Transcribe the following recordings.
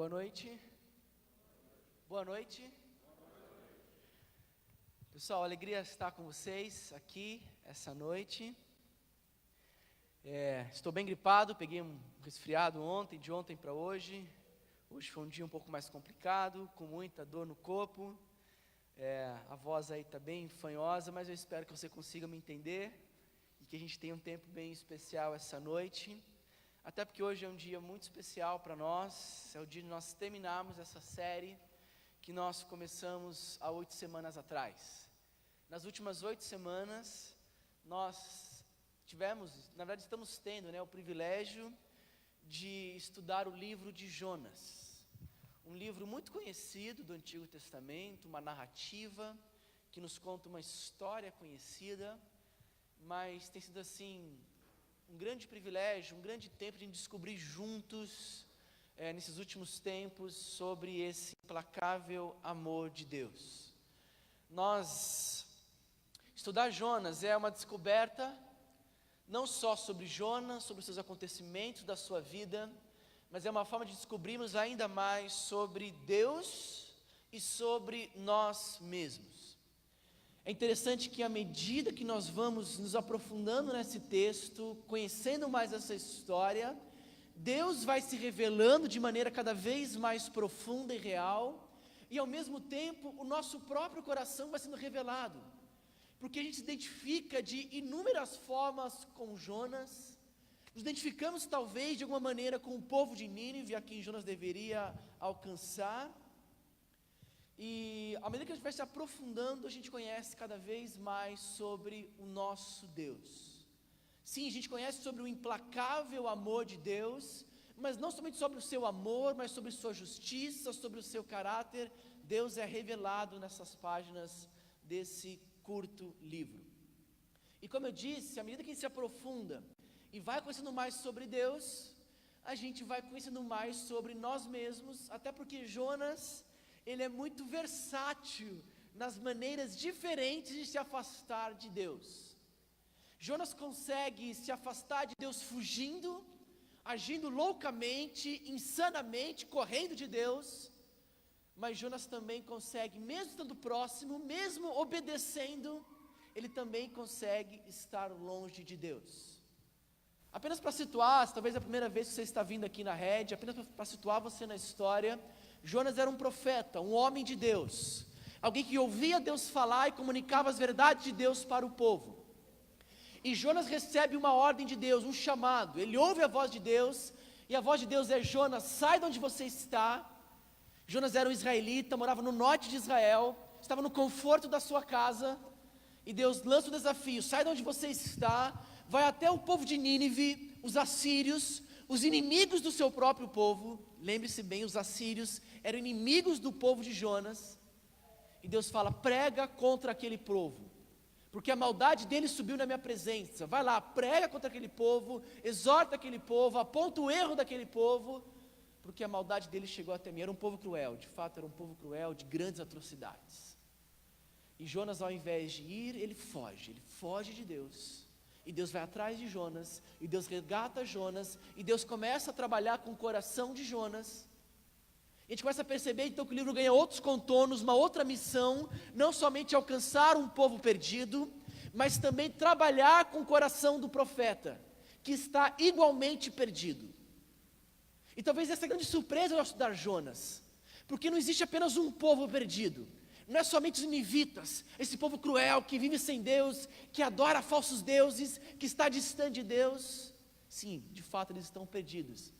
Boa noite. Boa noite. Pessoal, alegria estar com vocês aqui essa noite. Estou bem gripado, peguei um resfriado ontem, de ontem para hoje. Hoje foi um dia um pouco mais complicado, com muita dor no corpo. A voz aí está bem fanhosa, mas eu espero que você consiga me entender e que a gente tenha um tempo bem especial essa noite. Até porque hoje é um dia muito especial para nós, é o dia de nós terminarmos essa série que nós começamos há 8 semanas atrás. Nas últimas 8 semanas, nós tivemos, na verdade estamos tendo, o privilégio de estudar o livro de Jonas. Um livro muito conhecido do Antigo Testamento, uma narrativa que nos conta uma história conhecida, mas tem sido assim um grande privilégio, um grande tempo de descobrir juntos, nesses últimos tempos, sobre esse implacável amor de Deus. Estudar Jonas é uma descoberta, não só sobre Jonas, sobre os seus acontecimentos da sua vida, mas é uma forma de descobrirmos ainda mais sobre Deus e sobre nós mesmos. É interessante que à medida que nós vamos nos aprofundando nesse texto, conhecendo mais essa história, Deus vai se revelando de maneira cada vez mais profunda e real, e ao mesmo tempo o nosso próprio coração vai sendo revelado, porque a gente se identifica de inúmeras formas com Jonas, nos identificamos talvez de alguma maneira com o povo de Nínive, a quem Jonas deveria alcançar. E à medida que a gente vai se aprofundando, a gente conhece cada vez mais sobre o nosso Deus. Sim, a gente conhece sobre o implacável amor de Deus, mas não somente sobre o seu amor, mas sobre sua justiça, sobre o seu caráter. Deus é revelado nessas páginas desse curto livro. E como eu disse, à medida que a gente se aprofunda e vai conhecendo mais sobre Deus, a gente vai conhecendo mais sobre nós mesmos, até porque Jonas, ele é muito versátil nas maneiras diferentes de se afastar de Deus. Jonas consegue se afastar de Deus fugindo, agindo loucamente, insanamente, correndo de Deus, mas Jonas também consegue, mesmo estando próximo, mesmo obedecendo, ele também consegue estar longe de Deus. Apenas para situar, talvez é a primeira vez que você está vindo aqui na rede, apenas para situar você na história, Jonas era um profeta, um homem de Deus, alguém que ouvia Deus falar e comunicava as verdades de Deus para o povo. E Jonas recebe uma ordem de Deus, um chamado. Ele ouve a voz de Deus, e a voz de Deus é: Jonas, sai de onde você está. Jonas era um israelita, morava no norte de Israel, estava no conforto da sua casa, e Deus lança o desafio: sai de onde você está, vai até o povo de Nínive, os assírios, os inimigos do seu próprio povo. Lembre-se bem, os assírios eram inimigos do povo de Jonas, e Deus fala: prega contra aquele povo, porque a maldade deles subiu na minha presença. Vai lá, prega contra aquele povo, exorta aquele povo, aponta o erro daquele povo, porque a maldade deles chegou até mim. Era um povo cruel, de fato era um povo cruel, de grandes atrocidades. E Jonas, ao invés de ir, ele foge de Deus. E Deus vai atrás de Jonas, e Deus resgata Jonas, e Deus começa a trabalhar com o coração de Jonas. E a gente começa a perceber então que o livro ganha outros contornos, uma outra missão, não somente alcançar um povo perdido, mas também trabalhar com o coração do profeta, que está igualmente perdido. E talvez essa é a grande surpresa ao estudar Jonas, porque não existe apenas um povo perdido. Não é somente os ninivitas, esse povo cruel que vive sem Deus, que adora falsos deuses, que está distante de Deus. Sim, de fato eles estão perdidos.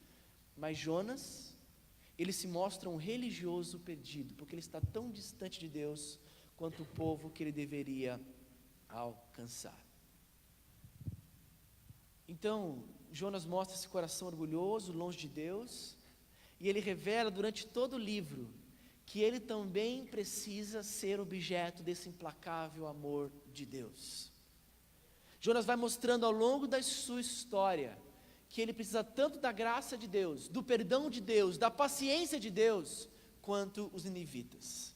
Mas Jonas, ele se mostra um religioso perdido, porque ele está tão distante de Deus quanto o povo que ele deveria alcançar. Então, Jonas mostra esse coração orgulhoso, longe de Deus, e ele revela durante todo o livro que ele também precisa ser objeto desse implacável amor de Deus. Jonas vai mostrando ao longo da sua história que ele precisa tanto da graça de Deus, do perdão de Deus, da paciência de Deus, quanto os ninivitas.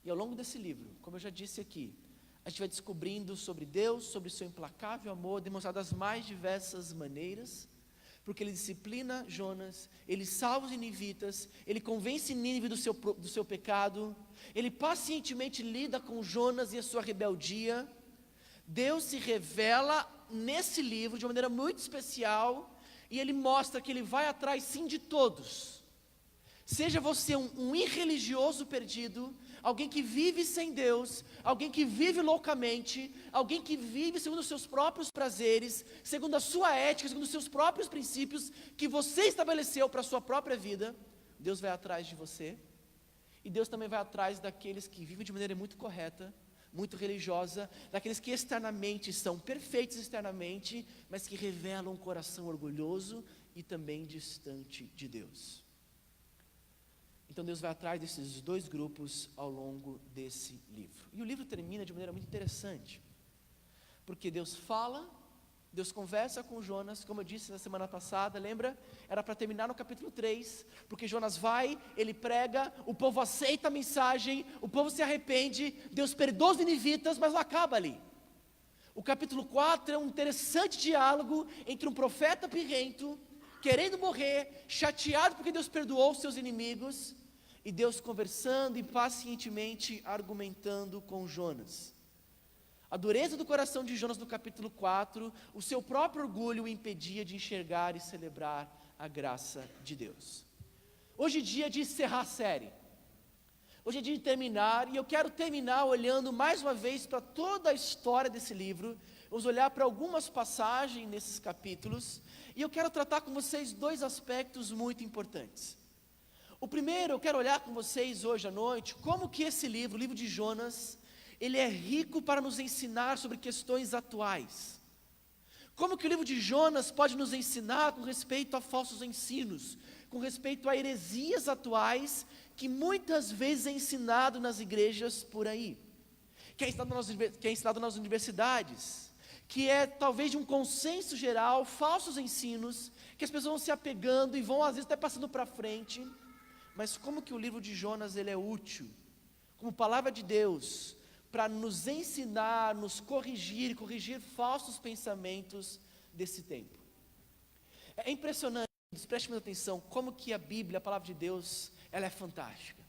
E ao longo desse livro, como eu já disse aqui, a gente vai descobrindo sobre Deus, sobre o seu implacável amor, demonstrado das mais diversas maneiras, Porque ele disciplina Jonas, ele salva os ninivitas, ele convence Nínive do seu pecado, ele pacientemente lida com Jonas e a sua rebeldia. Deus se revela nesse livro de uma maneira muito especial, e ele mostra que ele vai atrás sim de todos. Seja você um irreligioso perdido, alguém que vive sem Deus, alguém que vive loucamente, alguém que vive segundo os seus próprios prazeres, segundo a sua ética, segundo os seus próprios princípios, que você estabeleceu para a sua própria vida, Deus vai atrás de você. E Deus também vai atrás daqueles que vivem de maneira muito correta, muito religiosa, daqueles que externamente são perfeitos externamente, mas que revelam um coração orgulhoso e também distante de Deus. Então Deus vai atrás desses dois grupos ao longo desse livro. E o livro termina de maneira muito interessante, porque Deus fala, Deus conversa com Jonas, como eu disse na semana passada, lembra? Era para terminar no capítulo 3, porque Jonas vai, ele prega, o povo aceita a mensagem, o povo se arrepende, Deus perdoa os ninivitas, mas não acaba ali. O capítulo 4 é um interessante diálogo entre um profeta pirrento, querendo morrer, chateado porque Deus perdoou os seus inimigos, e Deus conversando e pacientemente argumentando com Jonas. A dureza do coração de Jonas no capítulo 4, o seu próprio orgulho o impedia de enxergar e celebrar a graça de Deus. Hoje é dia de encerrar a série. Hoje é dia de terminar, e eu quero terminar olhando mais uma vez para toda a história desse livro. Vamos olhar para algumas passagens nesses capítulos, e eu quero tratar com vocês dois aspectos muito importantes. O primeiro, eu quero olhar com vocês hoje à noite, como que esse livro, o livro de Jonas, ele é rico para nos ensinar sobre questões atuais. Como que o livro de Jonas pode nos ensinar com respeito a falsos ensinos, com respeito a heresias atuais, que muitas vezes é ensinado nas igrejas por aí, que é ensinado nas universidades, que é talvez de um consenso geral, falsos ensinos, que as pessoas vão se apegando e vão às vezes até passando para frente. Mas como que o livro de Jonas ele é útil, como palavra de Deus, para nos ensinar, nos corrigir, corrigir falsos pensamentos desse tempo. É impressionante, preste muita atenção, como que a Bíblia, a palavra de Deus, ela é fantástica.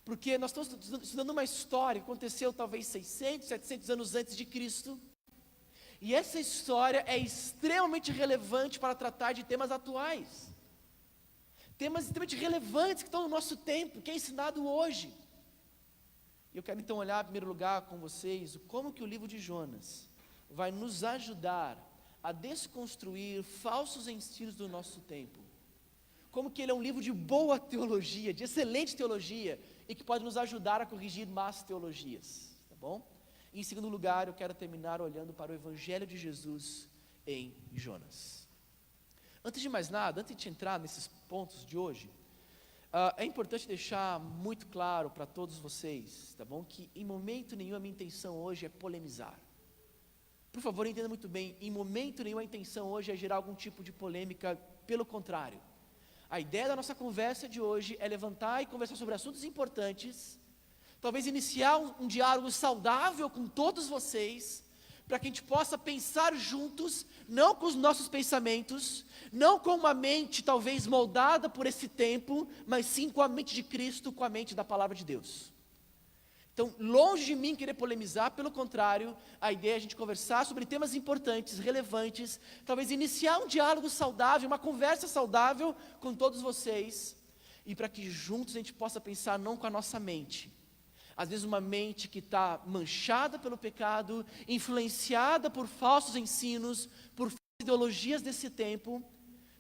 Porque nós estamos estudando uma história que aconteceu talvez 600, 700 anos antes de Cristo, e essa história é extremamente relevante para tratar de temas atuais. Temas extremamente relevantes que estão no nosso tempo, que é ensinado hoje. E eu quero então olhar em primeiro lugar com vocês, como que o livro de Jonas vai nos ajudar a desconstruir falsos ensinos do nosso tempo. Como que ele é um livro de boa teologia, de excelente teologia, e que pode nos ajudar a corrigir más teologias, tá bom? E em segundo lugar, eu quero terminar olhando para o Evangelho de Jesus em Jonas. Antes de mais nada, antes de entrar nesses pontos de hoje, é importante deixar muito claro para todos vocês, tá bom? Que em momento nenhum a minha intenção hoje é polemizar. Por favor, entenda muito bem, em momento nenhum a intenção hoje é gerar algum tipo de polêmica, pelo contrário. A ideia da nossa conversa de hoje é levantar e conversar sobre assuntos importantes, talvez iniciar um diálogo saudável com todos vocês, para que a gente possa pensar juntos, não com os nossos pensamentos, não com uma mente talvez moldada por esse tempo, mas sim com a mente de Cristo, com a mente da palavra de Deus. Então, longe de mim querer polemizar, pelo contrário, a ideia é a gente conversar sobre temas importantes, relevantes, talvez iniciar um diálogo saudável, uma conversa saudável com todos vocês, e para que juntos a gente possa pensar não com a nossa mente, às vezes uma mente que está manchada pelo pecado, influenciada por falsos ensinos, por ideologias desse tempo,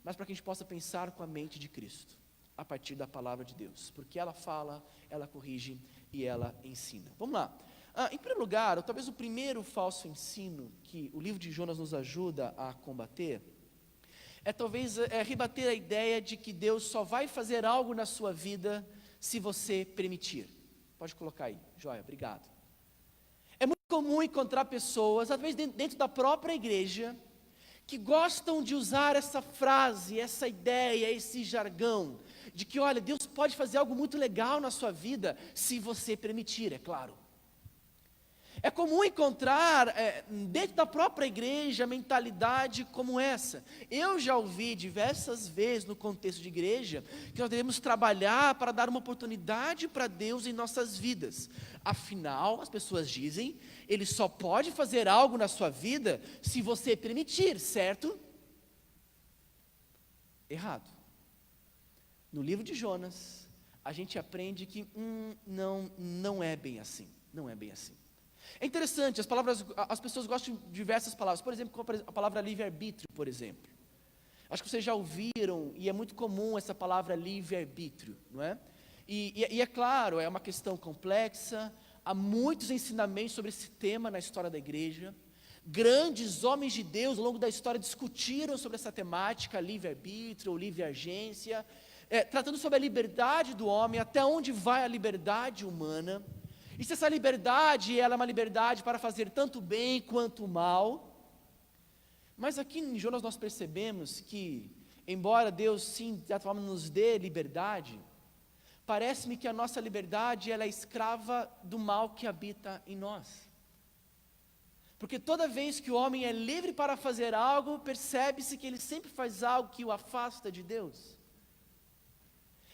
mas para que a gente possa pensar com a mente de Cristo, a partir da palavra de Deus, porque ela fala, ela corrige e ela ensina. Vamos lá. Em primeiro lugar, ou talvez o primeiro falso ensino que o livro de Jonas nos ajuda a combater, é talvez rebater a ideia de que Deus só vai fazer algo na sua vida se você permitir. Pode colocar aí, joia, obrigado. É muito comum encontrar pessoas, às vezes dentro da própria igreja, que gostam de usar essa frase, essa ideia, esse jargão, de que olha, Deus pode fazer algo muito legal na sua vida, se você permitir, é claro. É comum encontrar dentro da própria igreja mentalidade como essa. Eu já ouvi diversas vezes no contexto de igreja que nós devemos trabalhar para dar uma oportunidade para Deus em nossas vidas. Afinal, as pessoas dizem, Ele só pode fazer algo na sua vida se você permitir, certo? Errado. No livro de Jonas, a gente aprende que não é bem assim. Não é bem assim. É interessante, as pessoas gostam de diversas palavras, por exemplo, a palavra livre-arbítrio, por exemplo. Acho que vocês já ouviram, e é muito comum essa palavra livre-arbítrio, não é? E é claro, é uma questão complexa, há muitos ensinamentos sobre esse tema na história da igreja. Grandes homens de Deus, ao longo da história, discutiram sobre essa temática, livre-arbítrio ou livre-agência, tratando sobre a liberdade do homem, até onde vai a liberdade humana. E se essa liberdade, ela é uma liberdade para fazer tanto bem quanto o mal. Mas aqui em Jonas nós percebemos que, embora Deus sim, de certa forma, nos dê liberdade, parece-me que a nossa liberdade, ela é escrava do mal que habita em nós. Porque toda vez que o homem é livre para fazer algo, percebe-se que ele sempre faz algo que o afasta de Deus.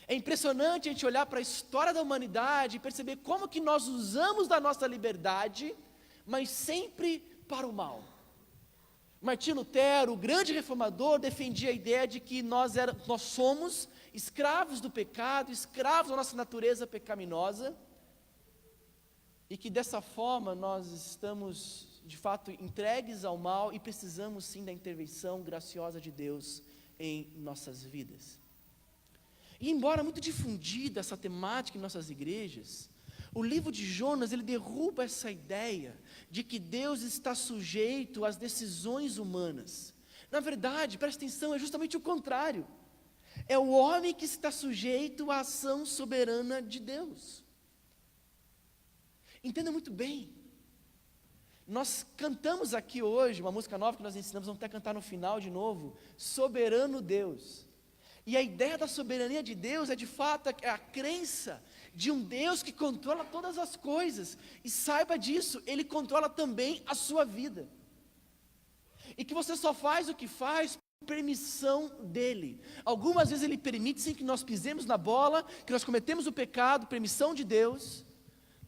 É impressionante a gente olhar para a história da humanidade e perceber como que nós usamos da nossa liberdade, mas sempre para o mal. Martim Lutero, o grande reformador, defendia a ideia de que nós somos escravos do pecado, escravos da nossa natureza pecaminosa, e que dessa forma nós estamos, de fato, entregues ao mal e precisamos sim da intervenção graciosa de Deus em nossas vidas. E embora muito difundida essa temática em nossas igrejas, o livro de Jonas, ele derruba essa ideia de que Deus está sujeito às decisões humanas. Na verdade, presta atenção, é justamente o contrário. É o homem que está sujeito à ação soberana de Deus. Entenda muito bem. Nós cantamos aqui hoje, uma música nova que nós ensinamos, vamos até cantar no final de novo, Soberano Deus. E a ideia da soberania de Deus é de fato a crença de um Deus que controla todas as coisas. E saiba disso, Ele controla também a sua vida. E que você só faz o que faz por permissão dEle. Algumas vezes Ele permite sim que nós pisemos na bola, que nós cometemos o pecado, permissão de Deus.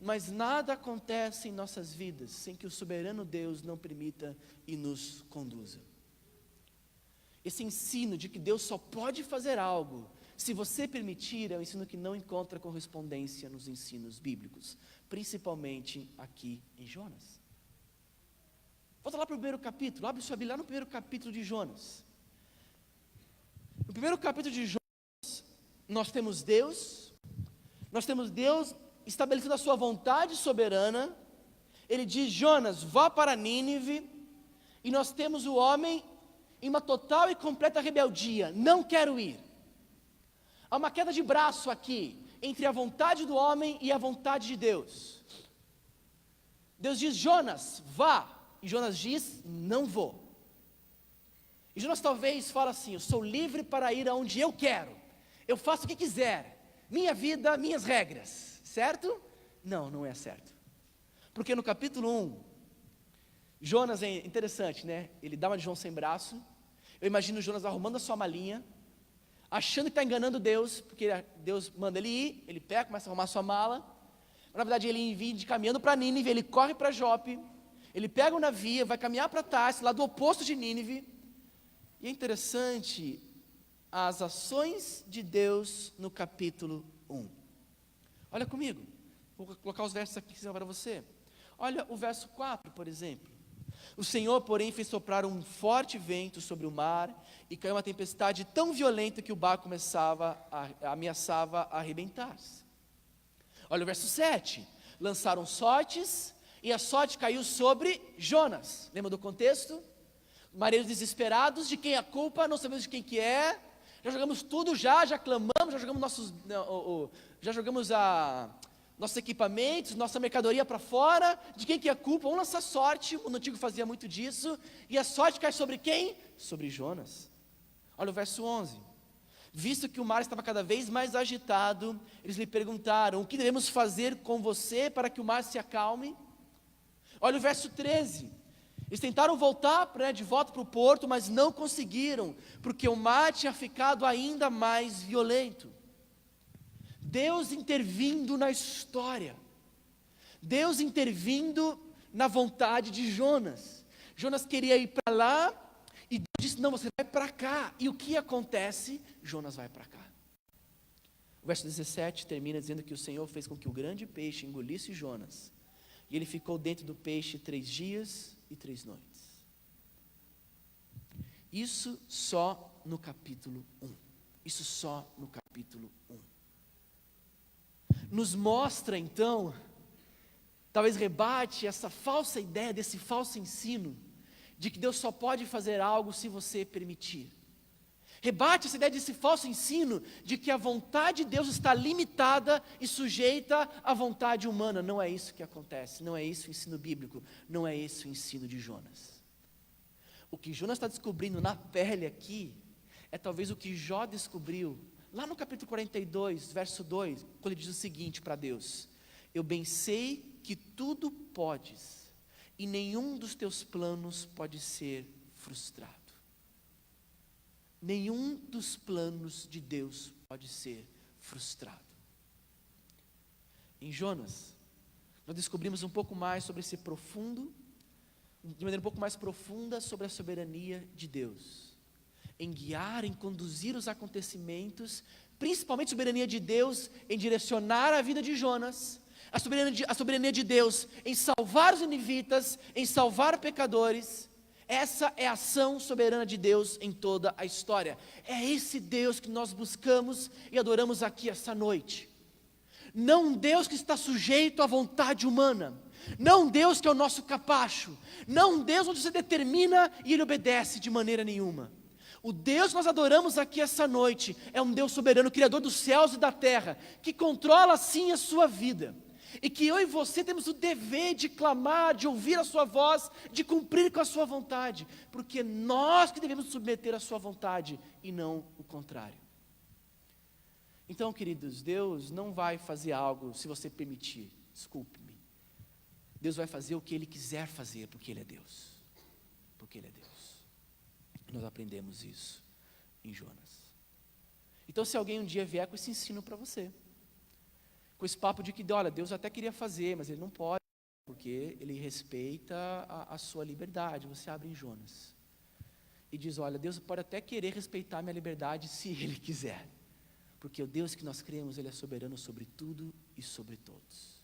Mas nada acontece em nossas vidas sem que o soberano Deus não permita e nos conduza. Esse ensino de que Deus só pode fazer algo se você permitir é um ensino que não encontra correspondência nos ensinos bíblicos, principalmente aqui em Jonas. Volta lá para o primeiro capítulo, abre sua Bíblia lá no primeiro capítulo de Jonas. No primeiro capítulo de Jonas, nós temos Deus estabelecendo a sua vontade soberana. Ele diz: Jonas, vá para Nínive, e nós temos o homem em uma total e completa rebeldia, não quero ir. Há uma queda de braço aqui, entre a vontade do homem e a vontade de Deus. Deus diz: Jonas, vá, e Jonas diz: não vou. E Jonas talvez fala assim: eu sou livre para ir aonde eu quero, eu faço o que quiser, minha vida, minhas regras, certo? Não, não é certo. Porque no capítulo 1, Jonas é interessante, né? Ele dá uma de João sem braço. Eu imagino Jonas arrumando a sua malinha, achando que está enganando Deus, porque Deus manda ele ir, ele pega, começa a arrumar a sua mala. Mas, na verdade, ele envia caminhando para Nínive, ele corre para Jope, ele pega o navio, vai caminhar para Tarsis, lá do oposto de Nínive. E é interessante as ações de Deus no capítulo 1. Olha comigo, vou colocar os versos aqui para você. Olha o verso 4, por exemplo. O Senhor, porém, fez soprar um forte vento sobre o mar, e caiu uma tempestade tão violenta que o barco ameaçava arrebentar-se. Olha o verso 7. Lançaram sortes, e a sorte caiu sobre Jonas. Lembra do contexto? Marinheiros desesperados, de quem é a culpa, não sabemos de quem que é. Já jogamos tudo, já clamamos, já jogamos nossos equipamentos, nossa mercadoria para fora. De quem que é a culpa? Vamos lançar sorte. O antigo fazia muito disso. E a sorte cai sobre quem? Sobre Jonas. Olha o verso 11. Visto que o mar estava cada vez mais agitado, eles lhe perguntaram: o que devemos fazer com você para que o mar se acalme? Olha o verso 13. Eles tentaram voltar, de volta para o porto, mas não conseguiram, porque o mar tinha ficado ainda mais violento. Deus intervindo na história. Deus intervindo na vontade de Jonas. Jonas queria ir para lá, e Deus disse, não, você vai para cá. E o que acontece? Jonas vai para cá. O verso 17 termina dizendo que o Senhor fez com que o grande peixe engolisse Jonas. E ele ficou dentro do peixe 3 dias e 3 noites. Isso só no capítulo 1. Isso só no capítulo 1. Nos mostra então, talvez rebate essa falsa ideia, desse falso ensino, de que Deus só pode fazer algo se você permitir. Rebate essa ideia desse falso ensino, de que a vontade de Deus está limitada e sujeita à vontade humana. Não é isso que acontece, não é isso o ensino bíblico, não é esse o ensino de Jonas. O que Jonas está descobrindo na pele aqui, é talvez o que Jó descobriu, lá no capítulo 42, verso 2, quando ele diz o seguinte para Deus: eu bem sei que tudo podes, e nenhum dos teus planos pode ser frustrado. Nenhum dos planos de Deus pode ser frustrado. Em Jonas, nós descobrimos um pouco mais sobre esse profundo, de maneira um pouco mais profunda, sobre a soberania de Deus. Em guiar, em conduzir os acontecimentos, principalmente a soberania de Deus em direcionar a vida de Jonas, a soberania de Deus em salvar os ninivitas, em salvar pecadores. Essa é a ação soberana de Deus em toda a história. É esse Deus que nós buscamos e adoramos aqui essa noite. Não um Deus que está sujeito à vontade humana. Não um Deus que é o nosso capacho. Não um Deus onde você determina e Ele obedece de maneira nenhuma. O Deus que nós adoramos aqui essa noite é um Deus soberano, Criador dos céus e da terra, que controla sim a sua vida. E que eu e você temos o dever de clamar, de ouvir a sua voz, de cumprir com a sua vontade, porque nós que devemos submeter a sua vontade e não o contrário. Então, queridos, Deus não vai fazer algo se você permitir, desculpe-me. Deus vai fazer o que Ele quiser fazer, porque Ele é Deus. Porque Ele é Deus. Nós aprendemos isso em Jonas. Então, se alguém um dia vier com esse ensino para você, com esse papo de que, olha, Deus até queria fazer, mas Ele não pode, porque Ele respeita a sua liberdade. Você abre em Jonas e diz, olha, Deus pode até querer respeitar a minha liberdade se Ele quiser, porque o Deus que nós cremos, Ele é soberano sobre tudo e sobre todos.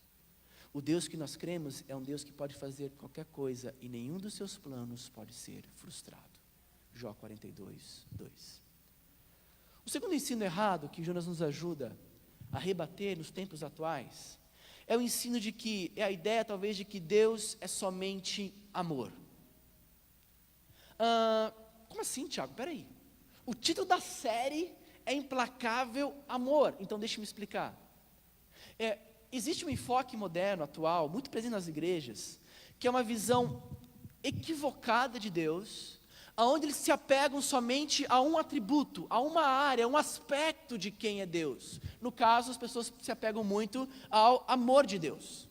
O Deus que nós cremos é um Deus que pode fazer qualquer coisa e nenhum dos seus planos pode ser frustrado. Jó 42, 2. O segundo ensino errado que Jonas nos ajuda a rebater nos tempos atuais, é o ensino de que, é a ideia talvez de que Deus é somente amor. Como assim, Tiago? Peraí, o título da série é Implacável Amor, então deixa-me explicar. Existe um enfoque moderno, atual, muito presente nas igrejas, que é uma visão equivocada de Deus, onde eles se apegam somente a um atributo, a uma área, a um aspecto de quem é Deus. No caso, as pessoas se apegam muito ao amor de Deus.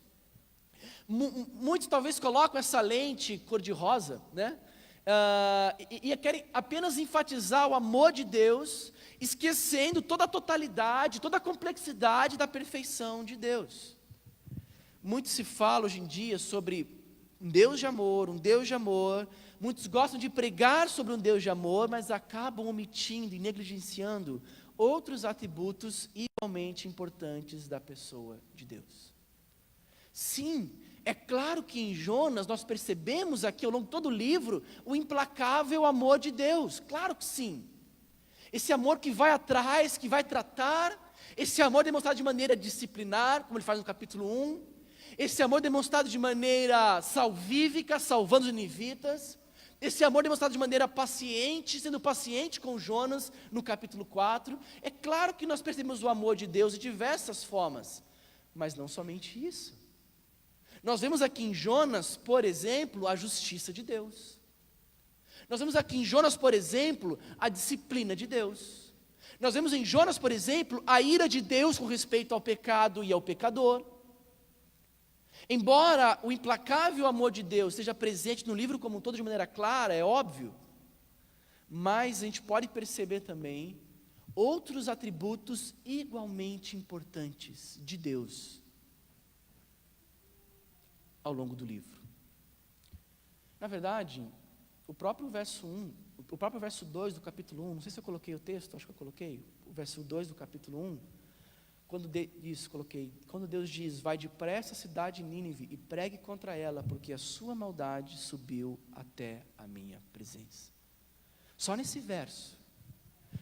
Muitos talvez colocam essa lente cor-de-rosa, né? E querem apenas enfatizar o amor de Deus, esquecendo toda a totalidade, toda a complexidade da perfeição de Deus. Muito se fala hoje em dia sobre um Deus de amor, muitos gostam de pregar sobre um Deus de amor, mas acabam omitindo e negligenciando outros atributos igualmente importantes da pessoa de Deus. Sim, é claro que em Jonas nós percebemos aqui ao longo de todo o livro o implacável amor de Deus, claro que sim. Esse amor que vai atrás, que vai tratar, esse amor demonstrado de maneira disciplinar, como ele faz no capítulo 1, esse amor demonstrado de maneira salvífica, salvando os ninivitas, esse amor demonstrado de maneira paciente, sendo paciente com Jonas, no capítulo 4, é claro que nós percebemos o amor de Deus de diversas formas, mas não somente isso. Nós vemos aqui em Jonas, por exemplo, a justiça de Deus. Nós vemos aqui em Jonas, por exemplo, a disciplina de Deus. Nós vemos em Jonas, por exemplo, a ira de Deus com respeito ao pecado e ao pecador. Embora o implacável amor de Deus esteja presente no livro como um todo de maneira clara, é óbvio, mas a gente pode perceber também outros atributos igualmente importantes de Deus ao longo do livro. Na verdade, o próprio verso 2 do capítulo 1, não sei se eu coloquei o texto, acho que eu coloquei, o verso 2 do capítulo 1, quando Deus diz, vai depressa à cidade de Nínive e pregue contra ela, porque a sua maldade subiu até a minha presença. Só nesse verso,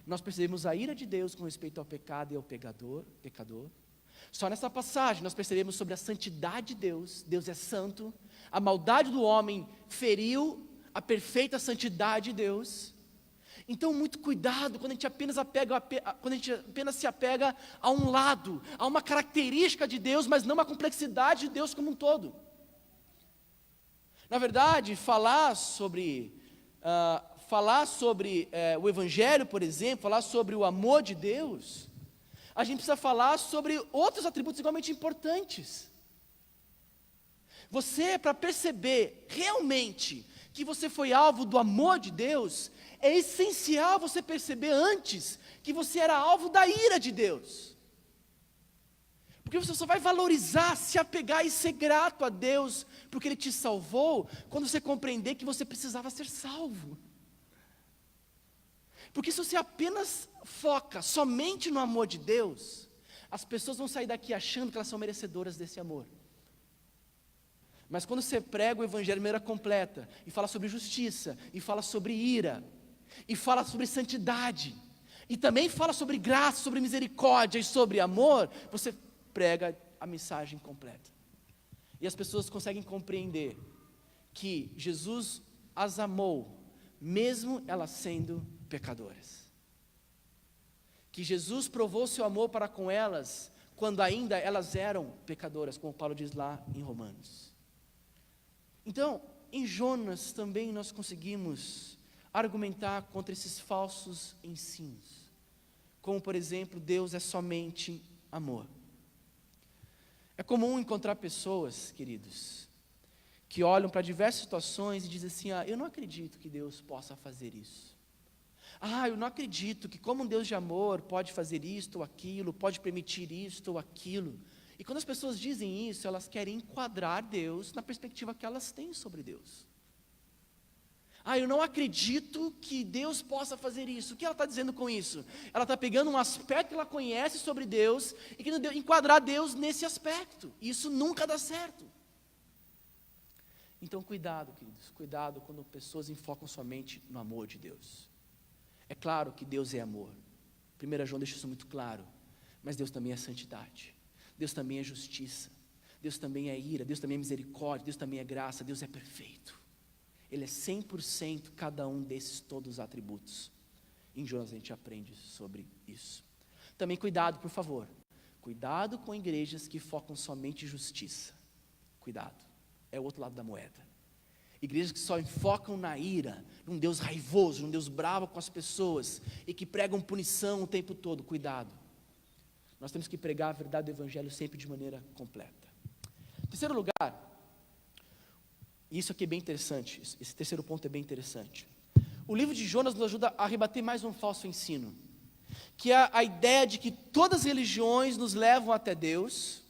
nós percebemos a ira de Deus com respeito ao pecado e ao pecador. Só nessa passagem nós percebemos sobre a santidade de Deus. Deus é santo. A maldade do homem feriu a perfeita santidade de Deus. Então, muito cuidado quando a gente apenas se apega a um lado, a uma característica de Deus, mas não a complexidade de Deus como um todo. Na verdade, falar sobre o Evangelho, por exemplo, falar sobre o amor de Deus, a gente precisa falar sobre outros atributos igualmente importantes. Você, para perceber realmente que você foi alvo do amor de Deus, é essencial você perceber antes que você era alvo da ira de Deus. Porque você só vai valorizar, se apegar e ser grato a Deus, porque Ele te salvou, quando você compreender que você precisava ser salvo. Porque se você apenas foca somente no amor de Deus, as pessoas vão sair daqui achando que elas são merecedoras desse amor. Mas quando você prega o Evangelho de maneira completa, e fala sobre justiça, e fala sobre ira, e fala sobre santidade, e também fala sobre graça, sobre misericórdia e sobre amor, você prega a mensagem completa. E as pessoas conseguem compreender que Jesus as amou, mesmo elas sendo pecadoras. Que Jesus provou seu amor para com elas, quando ainda elas eram pecadoras, como Paulo diz lá em Romanos. Então, em Jonas também nós conseguimos argumentar contra esses falsos ensinos, como por exemplo, Deus é somente amor. É comum encontrar pessoas, queridos, que olham para diversas situações e dizem assim, eu não acredito que Deus possa fazer isso. Eu não acredito que como um Deus de amor pode fazer isto ou aquilo, pode permitir isto ou aquilo. E quando as pessoas dizem isso, elas querem enquadrar Deus na perspectiva que elas têm sobre Deus. Eu não acredito que Deus possa fazer isso. O que ela está dizendo com isso? Ela está pegando um aspecto que ela conhece sobre Deus e querendo enquadrar Deus nesse aspecto. Isso nunca dá certo. Então cuidado, queridos, cuidado quando pessoas enfocam somente no amor de Deus. É claro que Deus é amor. 1 João deixa isso muito claro. Mas Deus também é santidade. Deus também é justiça. Deus também é ira. Deus também é misericórdia. Deus também é graça. Deus é perfeito. Ele é 100% cada um desses todos os atributos. Em Jonas a gente aprende sobre isso. Também cuidado, por favor. Cuidado com igrejas que focam somente em justiça. Cuidado. É o outro lado da moeda. Igrejas que só focam na ira, num Deus raivoso, num Deus bravo com as pessoas, e que pregam punição o tempo todo. Cuidado. Nós temos que pregar a verdade do Evangelho sempre de maneira completa. Em terceiro lugar, e isso aqui é bem interessante, esse terceiro ponto é bem interessante. O livro de Jonas nos ajuda a rebater mais um falso ensino, que é a ideia de que todas as religiões nos levam até Deus,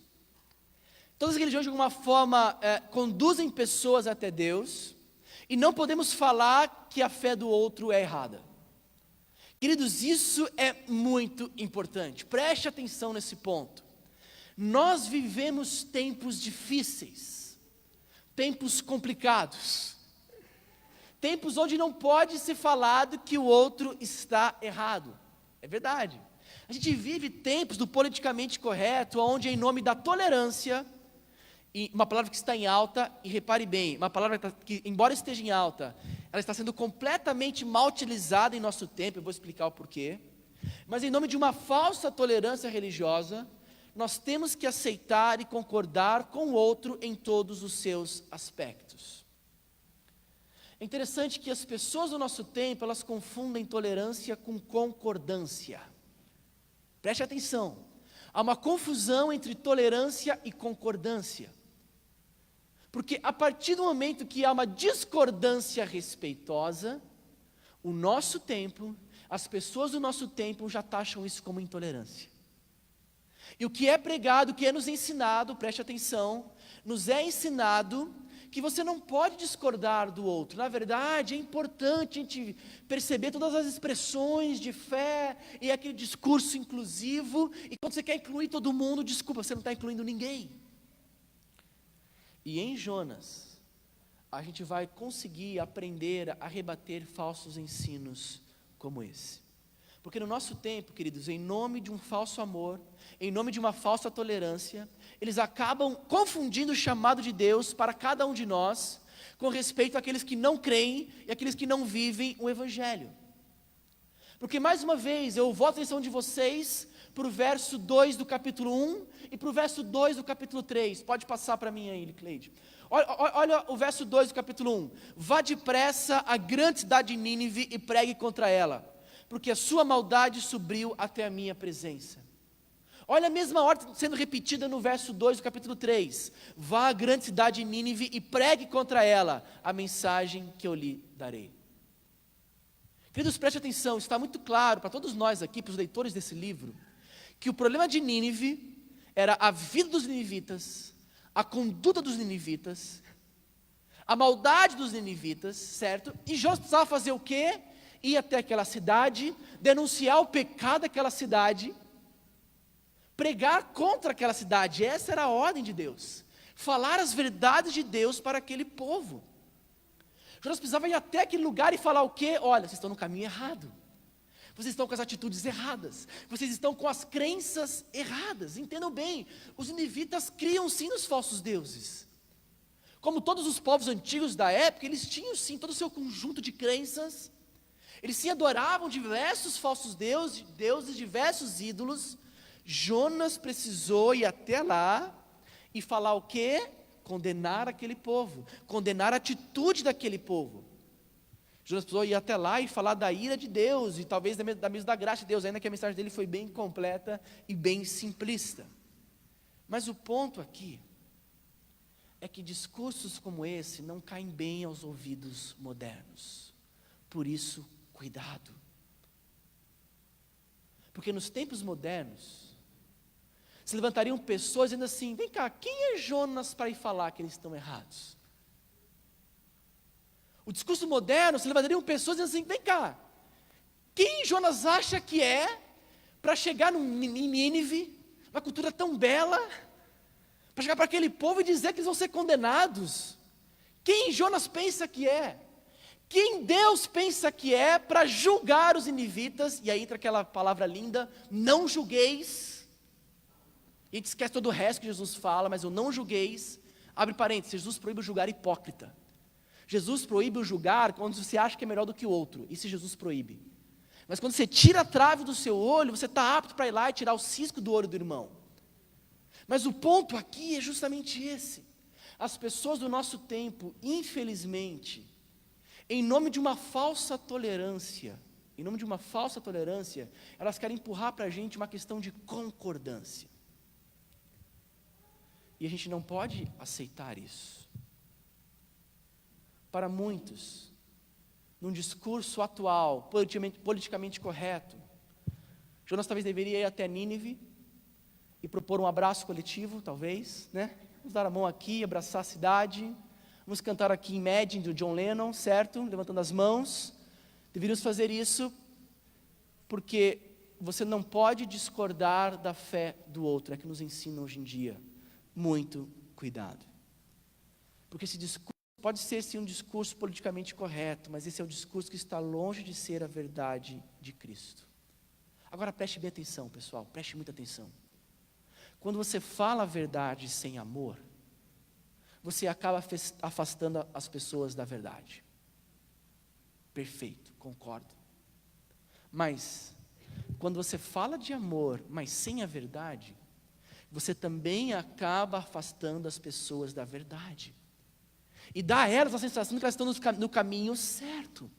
todas as religiões de alguma forma conduzem pessoas até Deus, e não podemos falar que a fé do outro é errada. Queridos, isso é muito importante, preste atenção nesse ponto. Nós vivemos tempos difíceis, tempos complicados, tempos onde não pode ser falado que o outro está errado, é verdade. A gente vive tempos do politicamente correto, onde em nome da tolerância, e uma palavra que está em alta, e repare bem, uma palavra que embora esteja em alta, ela está sendo completamente mal utilizada em nosso tempo, eu vou explicar o porquê, mas em nome de uma falsa tolerância religiosa, nós temos que aceitar e concordar com o outro em todos os seus aspectos. É interessante que as pessoas do nosso tempo, elas confundem tolerância com concordância. Preste atenção, há uma confusão entre tolerância e concordância. Porque a partir do momento que há uma discordância respeitosa, o nosso tempo, as pessoas do nosso tempo já taxam isso como intolerância. E o que é pregado, o que é nos ensinado, preste atenção, nos é ensinado que você não pode discordar do outro. Na verdade, é importante a gente perceber todas as expressões de fé e aquele discurso inclusivo. E quando você quer incluir todo mundo, desculpa, você não está incluindo ninguém. E em Jonas, a gente vai conseguir aprender a rebater falsos ensinos como esse. Porque no nosso tempo, queridos, em nome de um falso amor, em nome de uma falsa tolerância, eles acabam confundindo o chamado de Deus para cada um de nós, com respeito àqueles que não creem e àqueles que não vivem o Evangelho. Porque, mais uma vez, eu volto a atenção de vocês para o verso 2 do capítulo 1 e para o verso 2 do capítulo 3. Pode passar para mim aí, Cleide. Olha o verso 2 do capítulo 1. Vá depressa à grande cidade de Nínive e pregue contra ela, porque a sua maldade subiu até a minha presença. Olha a mesma ordem sendo repetida no verso 2 do capítulo 3. Vá à grande cidade de Nínive e pregue contra ela a mensagem que eu lhe darei. Queridos, preste atenção, está muito claro para todos nós aqui, para os leitores desse livro, que o problema de Nínive era a vida dos ninivitas, a conduta dos ninivitas, a maldade dos ninivitas, certo? E Jonas precisava fazer o quê? Ir até aquela cidade, denunciar o pecado daquela cidade, pregar contra aquela cidade. Essa era a ordem de Deus, falar as verdades de Deus para aquele povo. Jonas precisava ir até aquele lugar e falar o quê? Olha, vocês estão no caminho errado, vocês estão com as atitudes erradas, vocês estão com as crenças erradas. Entendam bem, os ninivitas criam sim os falsos deuses. Como todos os povos antigos da época, eles tinham sim todo o seu conjunto de crenças. Eles sim adoravam diversos falsos deuses, diversos ídolos. Jonas precisou ir até lá e falar o quê? Condenar aquele povo, condenar a atitude daquele povo. Jonas precisou ir até lá e falar da ira de Deus, e talvez da graça de Deus, ainda que a mensagem dele foi bem completa e bem simplista. Mas o ponto aqui é que discursos como esse não caem bem aos ouvidos modernos. Por isso, cuidado. Porque nos tempos modernos, se levantariam pessoas dizendo assim, vem cá, quem é Jonas para ir falar que eles estão errados? O discurso moderno, se levantariam pessoas dizendo assim, vem cá, quem Jonas acha que é para chegar em Nínive, uma cultura tão bela, para chegar para aquele povo e dizer que eles vão ser condenados? Quem Jonas pensa que é? Quem Deus pensa que é para julgar os ninivitas? E aí entra aquela palavra linda, não julgueis. E a gente esquece todo o resto que Jesus fala, mas o não julgueis, abre parênteses, Jesus proíbe o julgar hipócrita. Jesus proíbe o julgar quando você acha que é melhor do que o outro, isso Jesus proíbe. Mas quando você tira a trave do seu olho, você está apto para ir lá e tirar o cisco do olho do irmão. Mas o ponto aqui é justamente esse. As pessoas do nosso tempo, infelizmente, em nome de uma falsa tolerância, elas querem empurrar para a gente uma questão de concordância. E a gente não pode aceitar isso. Para muitos, num discurso atual, politicamente correto, Jonas talvez deveria ir até Nínive e propor um abraço coletivo, talvez, né? Vamos dar a mão aqui, abraçar a cidade, vamos cantar aqui Imagine, do John Lennon, certo? Levantando as mãos. Deveríamos fazer isso porque você não pode discordar da fé do outro, é que nos ensina hoje em dia. Muito cuidado. Porque esse discurso pode ser sim um discurso politicamente correto, mas esse é o discurso que está longe de ser a verdade de Cristo. Agora preste bem atenção, pessoal, preste muita atenção. Quando você fala a verdade sem amor, você acaba afastando as pessoas da verdade. Perfeito, concordo. Mas, quando você fala de amor, mas sem a verdade, você também acaba afastando as pessoas da verdade. E dá a elas a sensação de que elas estão no caminho certo.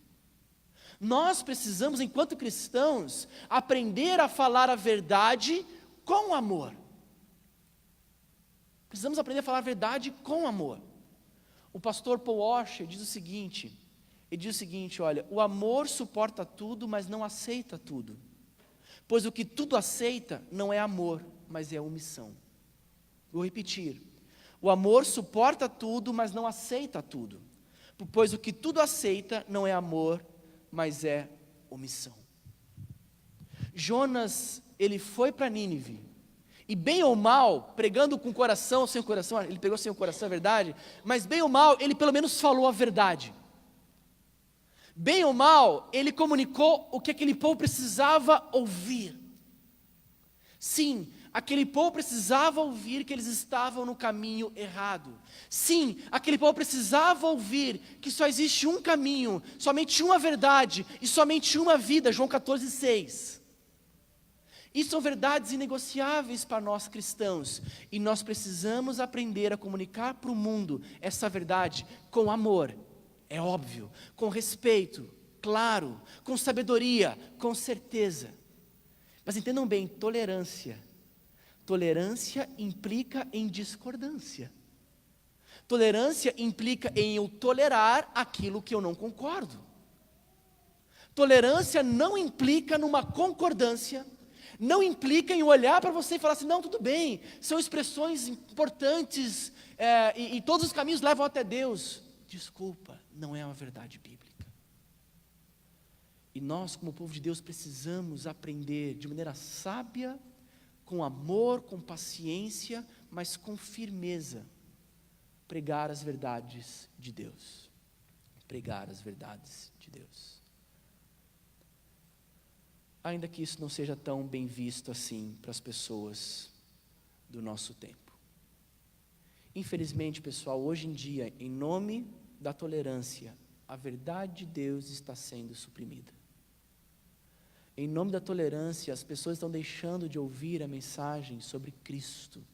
Nós precisamos, enquanto cristãos, aprender a falar a verdade com amor. Precisamos aprender a falar a verdade com amor. O pastor Paul Washer diz o seguinte, olha, o amor suporta tudo, mas não aceita tudo. Pois o que tudo aceita não é amor, mas é omissão. Vou repetir. O amor suporta tudo, mas não aceita tudo. Pois o que tudo aceita não é amor, mas é omissão. Jonas, ele foi para Nínive, e bem ou mal, pregando com o coração, sem o coração, ele pregou sem o coração, é verdade, mas bem ou mal, ele pelo menos falou a verdade. Bem ou mal, ele comunicou o que aquele povo precisava ouvir. Sim, aquele povo precisava ouvir que eles estavam no caminho errado. Sim, aquele povo precisava ouvir que só existe um caminho, somente uma verdade e somente uma vida, João 14:6. E são verdades inegociáveis para nós cristãos, e nós precisamos aprender a comunicar para o mundo essa verdade com amor, é óbvio, com respeito, claro, com sabedoria, com certeza. Mas entendam bem, tolerância implica em discordância. Tolerância implica em eu tolerar aquilo que eu não concordo. Tolerância não implica numa concordância, não implica em olhar para você e falar assim, não, tudo bem, são expressões importantes, e todos os caminhos levam até Deus. Desculpa, não é uma verdade bíblica. E nós, como povo de Deus, precisamos aprender de maneira sábia, com amor, com paciência, mas com firmeza, pregar as verdades de Deus. Pregar as verdades de Deus. Ainda que isso não seja tão bem visto assim para as pessoas do nosso tempo. Infelizmente, pessoal, hoje em dia, em nome da tolerância, a verdade de Deus está sendo suprimida. Em nome da tolerância, as pessoas estão deixando de ouvir a mensagem sobre Cristo.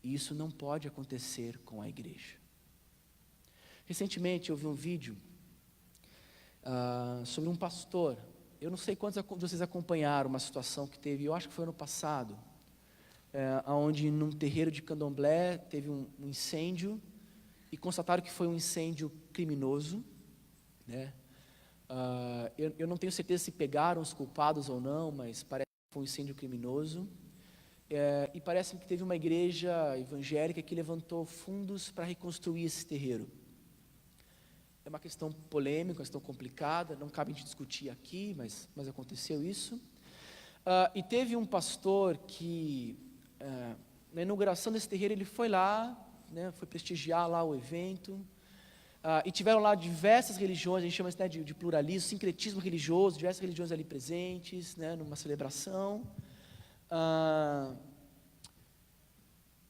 E isso não pode acontecer com a igreja. Recentemente eu vi um vídeo sobre um pastor. Eu não sei quantos de vocês acompanharam uma situação que teve, eu acho que foi ano passado, onde num terreiro de candomblé teve um incêndio, e constataram que foi um incêndio criminoso, né? Eu não tenho certeza se pegaram os culpados ou não, mas parece que foi um incêndio criminoso. E parece que teve uma igreja evangélica que levantou fundos para reconstruir esse terreiro. É uma questão polêmica, uma questão complicada, não cabe a gente discutir aqui, mas aconteceu isso. E teve um pastor que, na inauguração desse terreiro, ele foi lá, né, foi prestigiar lá o evento, e tiveram lá diversas religiões, a gente chama isso, né, de pluralismo, sincretismo religioso, diversas religiões ali presentes, né, numa celebração.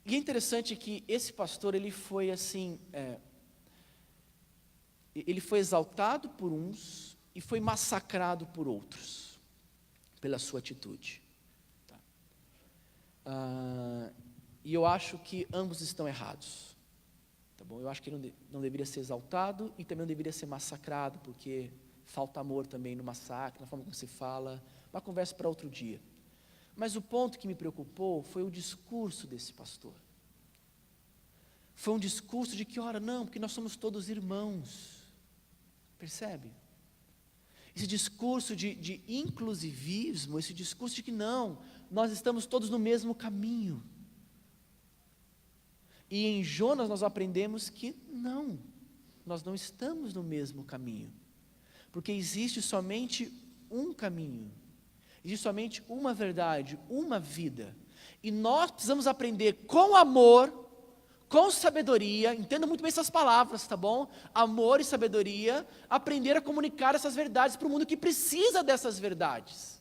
E é interessante que esse pastor, ele foi assim, ele foi exaltado por uns e foi massacrado por outros, pela sua atitude. Tá? E eu acho que ambos estão errados. Tá bom? Eu acho que ele não deveria ser exaltado e também não deveria ser massacrado, porque falta amor também no massacre, na forma como se fala. Uma conversa para outro dia. Mas o ponto que me preocupou foi o discurso desse pastor. Foi um discurso de que, ora, não, porque nós somos todos irmãos. Percebe? Esse discurso de inclusivismo, esse discurso de que não, nós estamos todos no mesmo caminho. E em Jonas nós aprendemos que não, nós não estamos no mesmo caminho. Porque existe somente um caminho. Existe somente uma verdade, uma vida. E nós precisamos aprender com amor, com sabedoria, entenda muito bem essas palavras, tá bom? Amor e sabedoria, aprender a comunicar essas verdades para o mundo que precisa dessas verdades.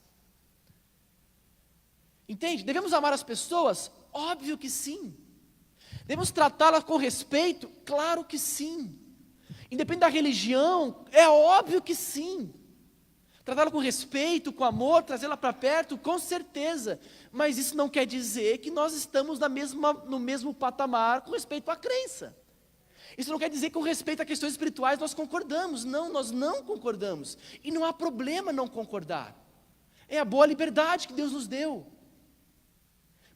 Entende? Devemos amar as pessoas? Óbvio que sim. Devemos tratá-las com respeito? Claro que sim. Independente da religião? É óbvio que sim. Tratá-la com respeito, com amor, trazê-la para perto, com certeza. Mas isso não quer dizer que nós estamos no mesmo patamar com respeito à crença. Isso não quer dizer que com respeito a questões espirituais nós concordamos. Não, nós não concordamos. E não há problema não concordar. É a boa liberdade que Deus nos deu.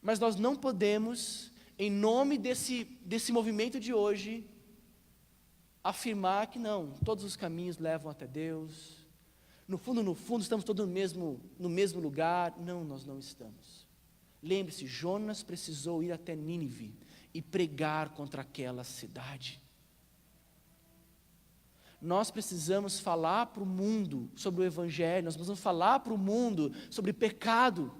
Mas nós não podemos, em nome desse movimento de hoje, afirmar que não, todos os caminhos levam até Deus. No fundo, estamos todos no mesmo lugar. Não, nós não estamos. Lembre-se, Jonas precisou ir até Nínive e pregar contra aquela cidade. Nós precisamos falar para o mundo sobre o Evangelho, nós precisamos falar para o mundo sobre pecado,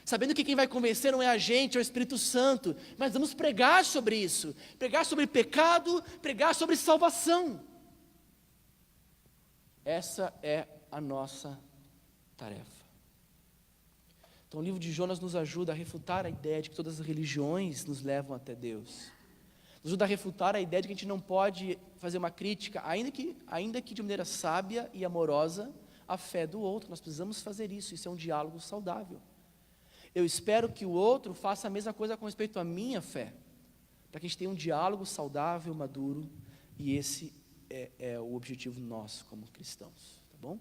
sabendo que quem vai convencer não é a gente, é o Espírito Santo, mas vamos pregar sobre isso, pregar sobre pecado, pregar sobre salvação. Essa é a nossa tarefa. Então o livro de Jonas nos ajuda a refutar a ideia de que todas as religiões nos levam até Deus. Nos ajuda a refutar a ideia de que a gente não pode fazer uma crítica, ainda que de maneira sábia e amorosa, à fé do outro. Nós precisamos fazer isso, isso é um diálogo saudável. Eu espero que o outro faça a mesma coisa com respeito à minha fé, para que a gente tenha um diálogo saudável, maduro, e esse é o objetivo nosso como cristãos, tá bom?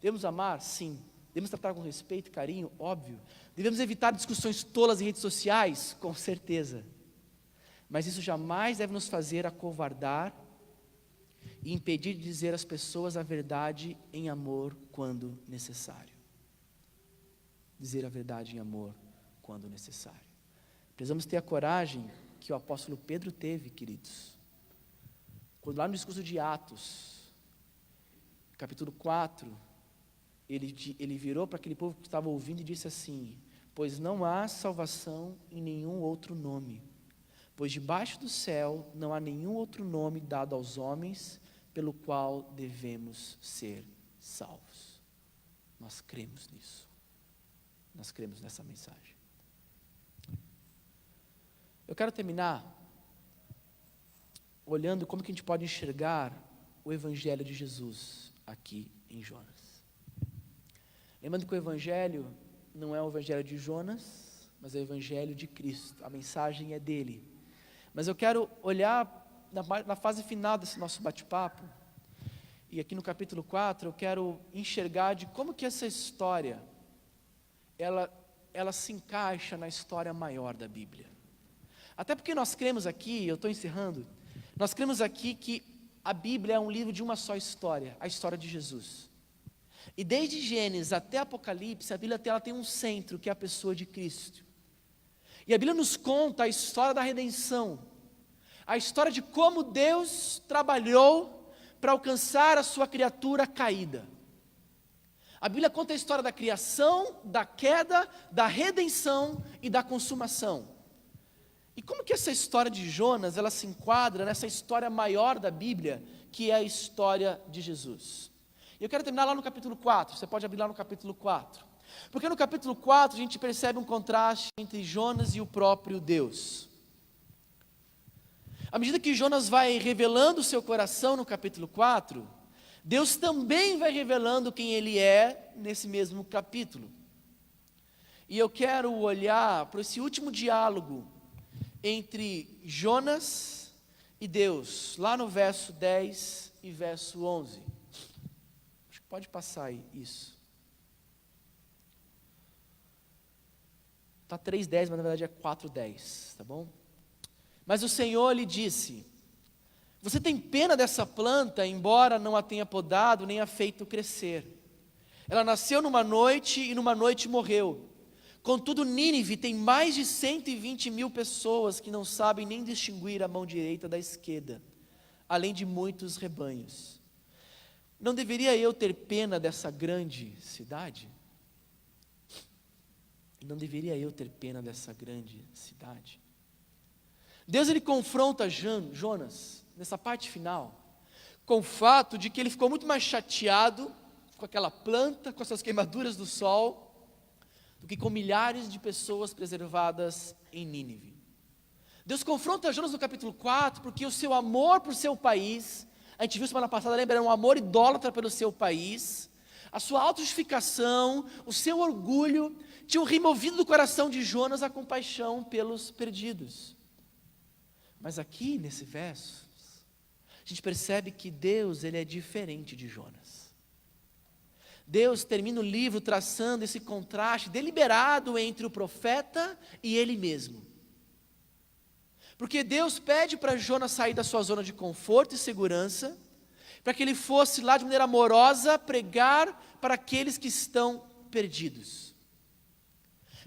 Devemos amar? Sim. Devemos tratar com respeito e carinho? Óbvio. Devemos evitar discussões tolas em redes sociais? Com certeza. Mas isso jamais deve nos fazer acovardar e impedir de dizer às pessoas a verdade em amor quando necessário. Dizer a verdade em amor quando necessário. Precisamos ter a coragem que o apóstolo Pedro teve, queridos. Quando lá no discurso de Atos, capítulo 4, ele virou para aquele povo que estava ouvindo e disse assim: pois não há salvação em nenhum outro nome, pois debaixo do céu não há nenhum outro nome dado aos homens pelo qual devemos ser salvos. Nós cremos nisso. Nós cremos nessa mensagem. Eu quero terminar olhando como que a gente pode enxergar o Evangelho de Jesus aqui em Jonas. Lembrando que o Evangelho não é o Evangelho de Jonas, mas é o Evangelho de Cristo. A mensagem é dele. Mas eu quero olhar na fase final desse nosso bate-papo, e aqui no capítulo 4, eu quero enxergar de como que essa história, ela se encaixa na história maior da Bíblia. Até porque nós cremos aqui, eu estou encerrando, nós cremos aqui que a Bíblia é um livro de uma só história, a história de Jesus. E desde Gênesis até Apocalipse, a Bíblia ela tem um centro, que é a pessoa de Cristo. E a Bíblia nos conta a história da redenção, a história de como Deus trabalhou para alcançar a sua criatura caída. A Bíblia conta a história da criação, da queda, da redenção e da consumação. E como que essa história de Jonas, ela se enquadra nessa história maior da Bíblia, que é a história de Jesus? E eu quero terminar lá no capítulo 4, você pode abrir lá no capítulo 4. Porque no capítulo 4 a gente percebe um contraste entre Jonas e o próprio Deus. À medida que Jonas vai revelando o seu coração no capítulo 4, Deus também vai revelando quem ele é nesse mesmo capítulo. E eu quero olhar para esse último diálogo entre Jonas e Deus, lá no verso 10 e verso 11. Acho que pode passar aí, isso. Está 3:10, mas na verdade é 4:10, tá bom? Mas o Senhor lhe disse: você tem pena dessa planta, embora não a tenha podado, nem a feito crescer. Ela nasceu numa noite e numa noite morreu. Contudo, Nínive tem mais de 120.000 pessoas que não sabem nem distinguir a mão direita da esquerda, além de muitos rebanhos. Não deveria eu ter pena dessa grande cidade? Não deveria eu ter pena dessa grande cidade? Deus ele confronta Jonas, nessa parte final, com o fato de que ele ficou muito mais chateado com aquela planta, com as suas queimaduras do sol, do que com milhares de pessoas preservadas em Nínive. Deus confronta Jonas no capítulo 4, porque o seu amor por seu país, a gente viu semana passada, lembra, era um amor idólatra pelo seu país, a sua autojustificação, o seu orgulho, tinham removido do coração de Jonas a compaixão pelos perdidos. Mas aqui, nesse verso, a gente percebe que Deus, ele é diferente de Jonas. Deus termina o livro traçando esse contraste deliberado entre o profeta e ele mesmo. Porque Deus pede para Jonas sair da sua zona de conforto e segurança, para que ele fosse lá de maneira amorosa pregar para aqueles que estão perdidos.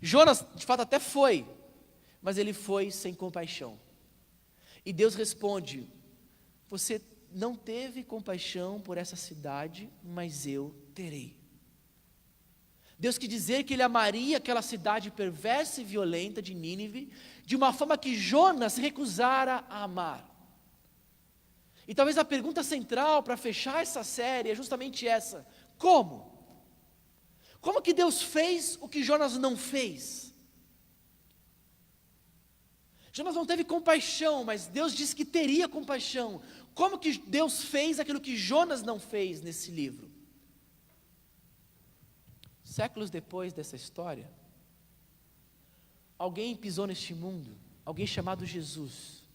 Jonas, de fato, até foi, mas ele foi sem compaixão. E Deus responde: você não teve compaixão por essa cidade, mas eu terei. Deus quis dizer que ele amaria aquela cidade perversa e violenta de Nínive, de uma forma que Jonas se recusara a amar. E talvez a pergunta central para fechar essa série é justamente essa: como? Como que Deus fez o que Jonas não fez? Jonas não teve compaixão, mas Deus disse que teria compaixão. Como que Deus fez aquilo que Jonas não fez nesse livro? Séculos depois dessa história, alguém pisou neste mundo, alguém chamado Jesus.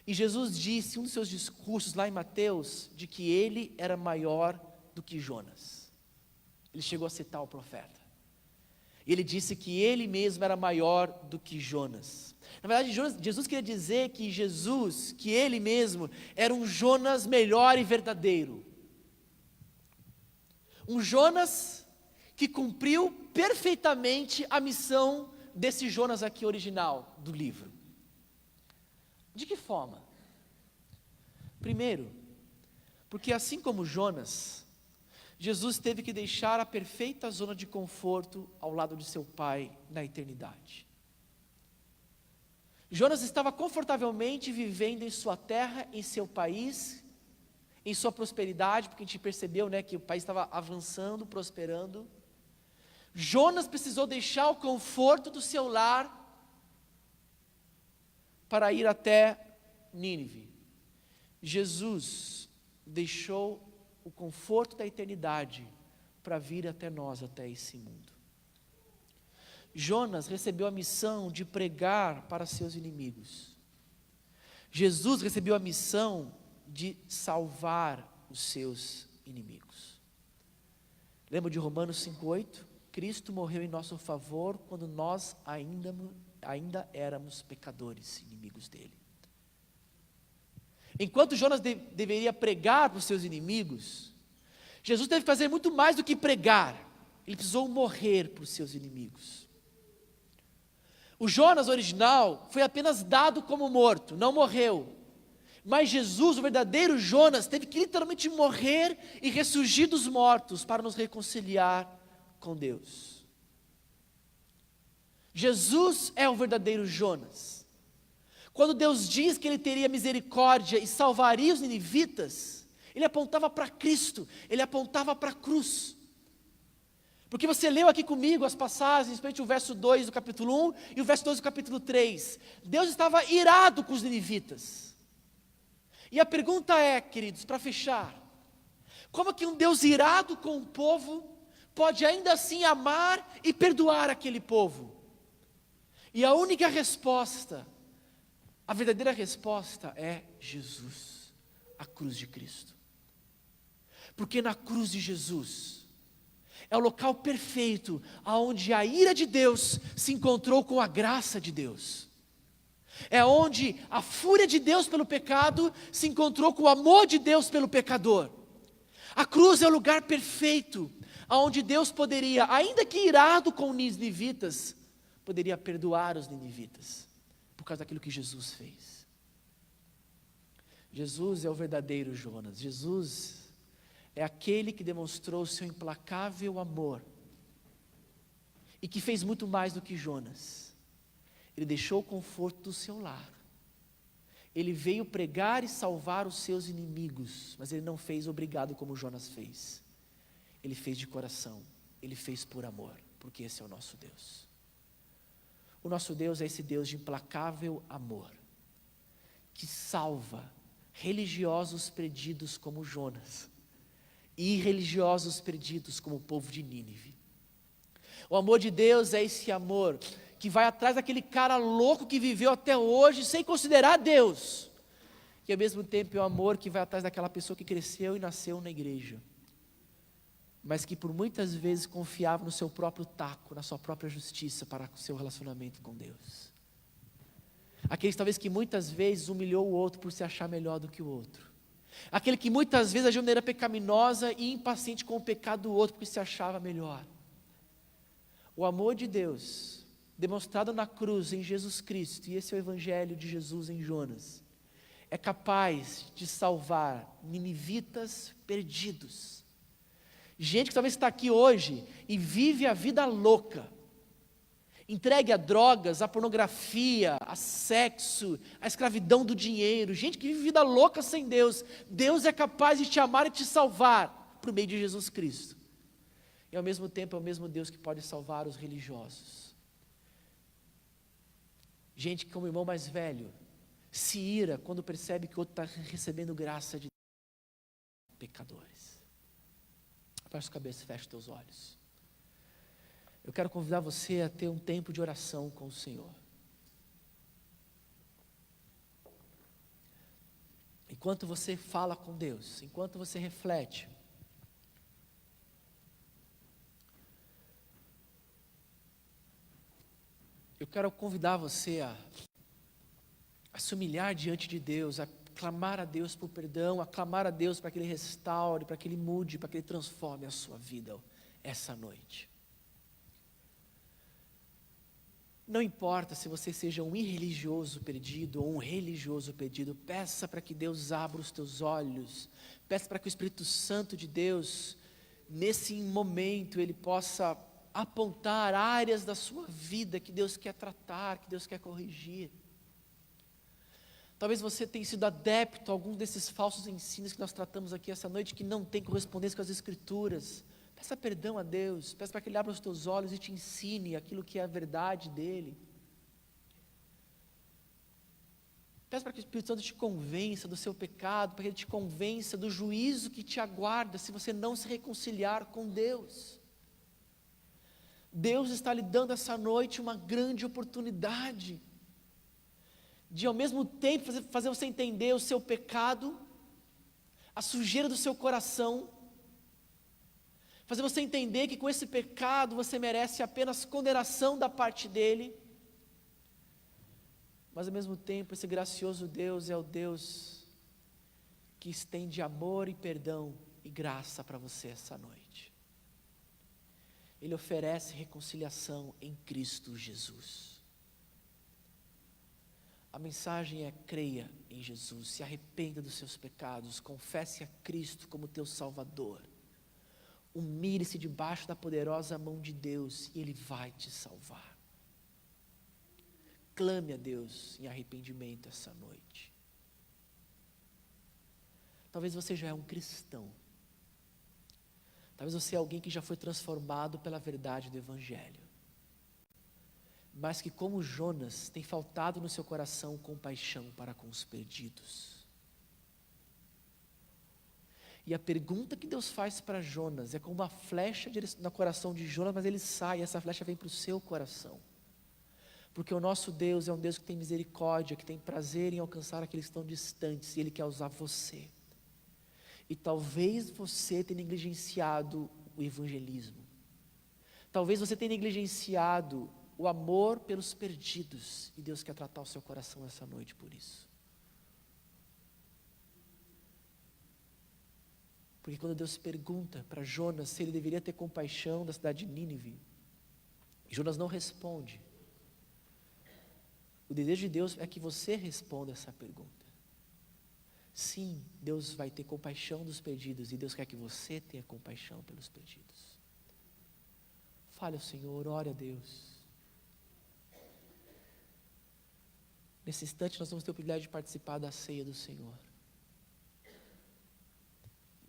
E Jesus disse, em um dos seus discursos lá em Mateus, de que ele era maior do que Jonas. Ele chegou a citar o profeta. E ele disse que ele mesmo era maior do que Jonas. Na verdade, Jesus queria dizer que Jesus, que ele mesmo, era um Jonas melhor e verdadeiro. Um Jonas que cumpriu perfeitamente a missão desse Jonas aqui original do livro. De que forma? Primeiro, porque assim como Jonas, Jesus teve que deixar a perfeita zona de conforto ao lado de seu Pai na eternidade. Jonas estava confortavelmente vivendo em sua terra, em seu país, em sua prosperidade, porque a gente percebeu, que o país estava avançando, prosperando. Jonas precisou deixar o conforto do seu lar para ir até Nínive. Jesus deixou o conforto da eternidade para vir até nós, até esse mundo. Jonas recebeu a missão de pregar para seus inimigos. Jesus recebeu a missão de salvar os seus inimigos. Lembra de Romanos 5,8? Cristo morreu em nosso favor quando nós ainda éramos pecadores, inimigos dele. Enquanto Jonas deveria pregar para os seus inimigos, Jesus teve que fazer muito mais do que pregar. Ele precisou morrer para os seus inimigos. O Jonas original foi apenas dado como morto, não morreu. Mas Jesus, o verdadeiro Jonas, teve que literalmente morrer e ressurgir dos mortos para nos reconciliar com Deus. Jesus é o verdadeiro Jonas. Quando Deus diz que ele teria misericórdia e salvaria os ninivitas, ele apontava para Cristo, ele apontava para a cruz. Porque você leu aqui comigo as passagens, principalmente o verso 2 do capítulo 1 e o verso 2 do capítulo 3. Deus estava irado com os ninivitas. E a pergunta é, queridos, para fechar: como que um Deus irado com o povo pode ainda assim amar e perdoar aquele povo? E a única resposta, a verdadeira resposta é Jesus, a cruz de Cristo. Porque na cruz de Jesus é o local perfeito aonde a ira de Deus se encontrou com a graça de Deus. É onde a fúria de Deus pelo pecado se encontrou com o amor de Deus pelo pecador. A cruz é o lugar perfeito aonde Deus poderia, ainda que irado com os ninivitas, poderia perdoar os ninivitas, por causa daquilo que Jesus fez. Jesus é o verdadeiro Jonas. Jesus é aquele que demonstrou o seu implacável amor e que fez muito mais do que Jonas. Ele deixou o conforto do seu lar. Ele veio pregar e salvar os seus inimigos, mas ele não fez obrigado como Jonas fez. Ele fez de coração, ele fez por amor, porque esse é o nosso Deus. O nosso Deus é esse Deus de implacável amor, que salva religiosos perdidos como Jonas, e irreligiosos perdidos como o povo de Nínive. O amor de Deus é esse amor que vai atrás daquele cara louco que viveu até hoje sem considerar Deus, e ao mesmo tempo é o amor que vai atrás daquela pessoa que cresceu e nasceu na igreja, mas que por muitas vezes confiava no seu próprio taco, na sua própria justiça para o seu relacionamento com Deus. Aquele talvez que muitas vezes humilhou o outro por se achar melhor do que o outro. Aquele que muitas vezes agiu de maneira pecaminosa e impaciente com o pecado do outro porque se achava melhor. O amor de Deus, demonstrado na cruz em Jesus Cristo, e esse é o evangelho de Jesus em Jonas, é capaz de salvar ninivitas perdidos. Gente que talvez está aqui hoje e vive a vida louca, entregue a drogas, a pornografia, a sexo, a escravidão do dinheiro, gente que vive vida louca sem Deus. Deus é capaz de te amar e te salvar por meio de Jesus Cristo. E ao mesmo tempo é o mesmo Deus que pode salvar os religiosos. Gente que, como irmão mais velho, se ira quando percebe que o outro está recebendo graça de pecadores. Abaixa a cabeça e fecha os teus olhos. Eu quero convidar você a ter um tempo de oração com o Senhor. Enquanto você fala com Deus, enquanto você reflete, eu quero convidar você a se humilhar diante de Deus, a clamar a Deus por perdão, a clamar a Deus para que Ele restaure, para que Ele mude, para que Ele transforme a sua vida essa noite. Não importa se você seja um irreligioso perdido ou um religioso perdido, peça para que Deus abra os teus olhos, peça para que o Espírito Santo de Deus, nesse momento, Ele possa apontar áreas da sua vida que Deus quer tratar, que Deus quer corrigir. Talvez você tenha sido adepto a algum desses falsos ensinos que nós tratamos aqui essa noite, que não tem correspondência com as Escrituras. Peça perdão a Deus, peça para que Ele abra os teus olhos e te ensine aquilo que é a verdade dEle. Peça para que o Espírito Santo te convença do seu pecado, para que Ele te convença do juízo que te aguarda se você não se reconciliar com Deus. Deus está lhe dando essa noite uma grande oportunidade de ao mesmo tempo fazer você entender o seu pecado, a sujeira do seu coração, fazer você entender que com esse pecado você merece apenas condenação da parte dEle, mas ao mesmo tempo esse gracioso Deus é o Deus que estende amor e perdão e graça para você essa noite. Ele oferece reconciliação em Cristo Jesus. A mensagem é: creia em Jesus, se arrependa dos seus pecados, confesse a Cristo como teu Salvador, humilhe-se debaixo da poderosa mão de Deus e Ele vai te salvar. Clame a Deus em arrependimento essa noite. Talvez você já é um cristão, talvez você é alguém que já foi transformado pela verdade do Evangelho, mas que, como Jonas, tem faltado no seu coração compaixão para com os perdidos. E a pergunta que Deus faz para Jonas é como uma flecha no coração de Jonas, mas ele sai, e essa flecha vem para o seu coração. Porque o nosso Deus é um Deus que tem misericórdia, que tem prazer em alcançar aqueles que estão distantes, e Ele quer usar você. E talvez você tenha negligenciado o evangelismo. Talvez você tenha negligenciado o amor pelos perdidos, e Deus quer tratar o seu coração essa noite por isso. Porque quando Deus pergunta para Jonas se ele deveria ter compaixão da cidade de Nínive, Jonas não responde. O desejo de Deus é que você responda essa pergunta. Sim, Deus vai ter compaixão dos perdidos, e Deus quer que você tenha compaixão pelos perdidos. Fale ao Senhor, ore a Deus. Nesse instante nós vamos ter o privilégio de participar da ceia do Senhor.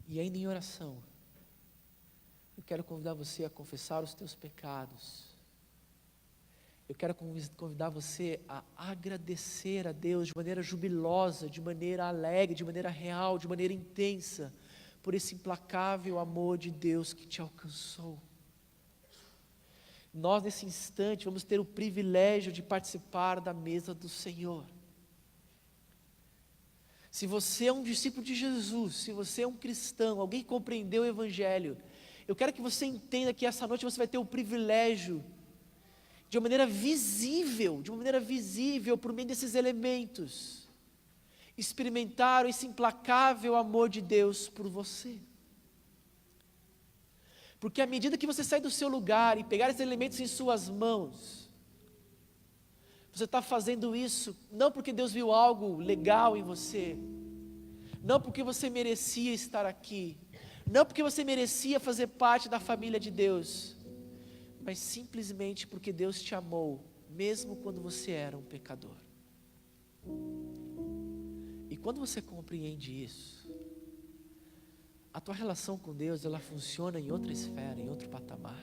E ainda em oração, eu quero convidar você a confessar os teus pecados. Eu quero convidar você a agradecer a Deus de maneira jubilosa, de maneira alegre, de maneira real, de maneira intensa, por esse implacável amor de Deus que te alcançou. Nós, nesse instante, vamos ter o privilégio de participar da mesa do Senhor. Se você é um discípulo de Jesus, se você é um cristão, alguém que compreendeu o Evangelho, eu quero que você entenda que essa noite você vai ter o privilégio de uma maneira visível, por meio desses elementos, experimentar esse implacável amor de Deus por você. Porque à medida que você sai do seu lugar e pegar esses elementos em suas mãos, você está fazendo isso não porque Deus viu algo legal em você, não porque você merecia estar aqui, não porque você merecia fazer parte da família de Deus, mas simplesmente porque Deus te amou, mesmo quando você era um pecador. E quando você compreende isso, a tua relação com Deus, ela funciona em outra esfera, em outro patamar.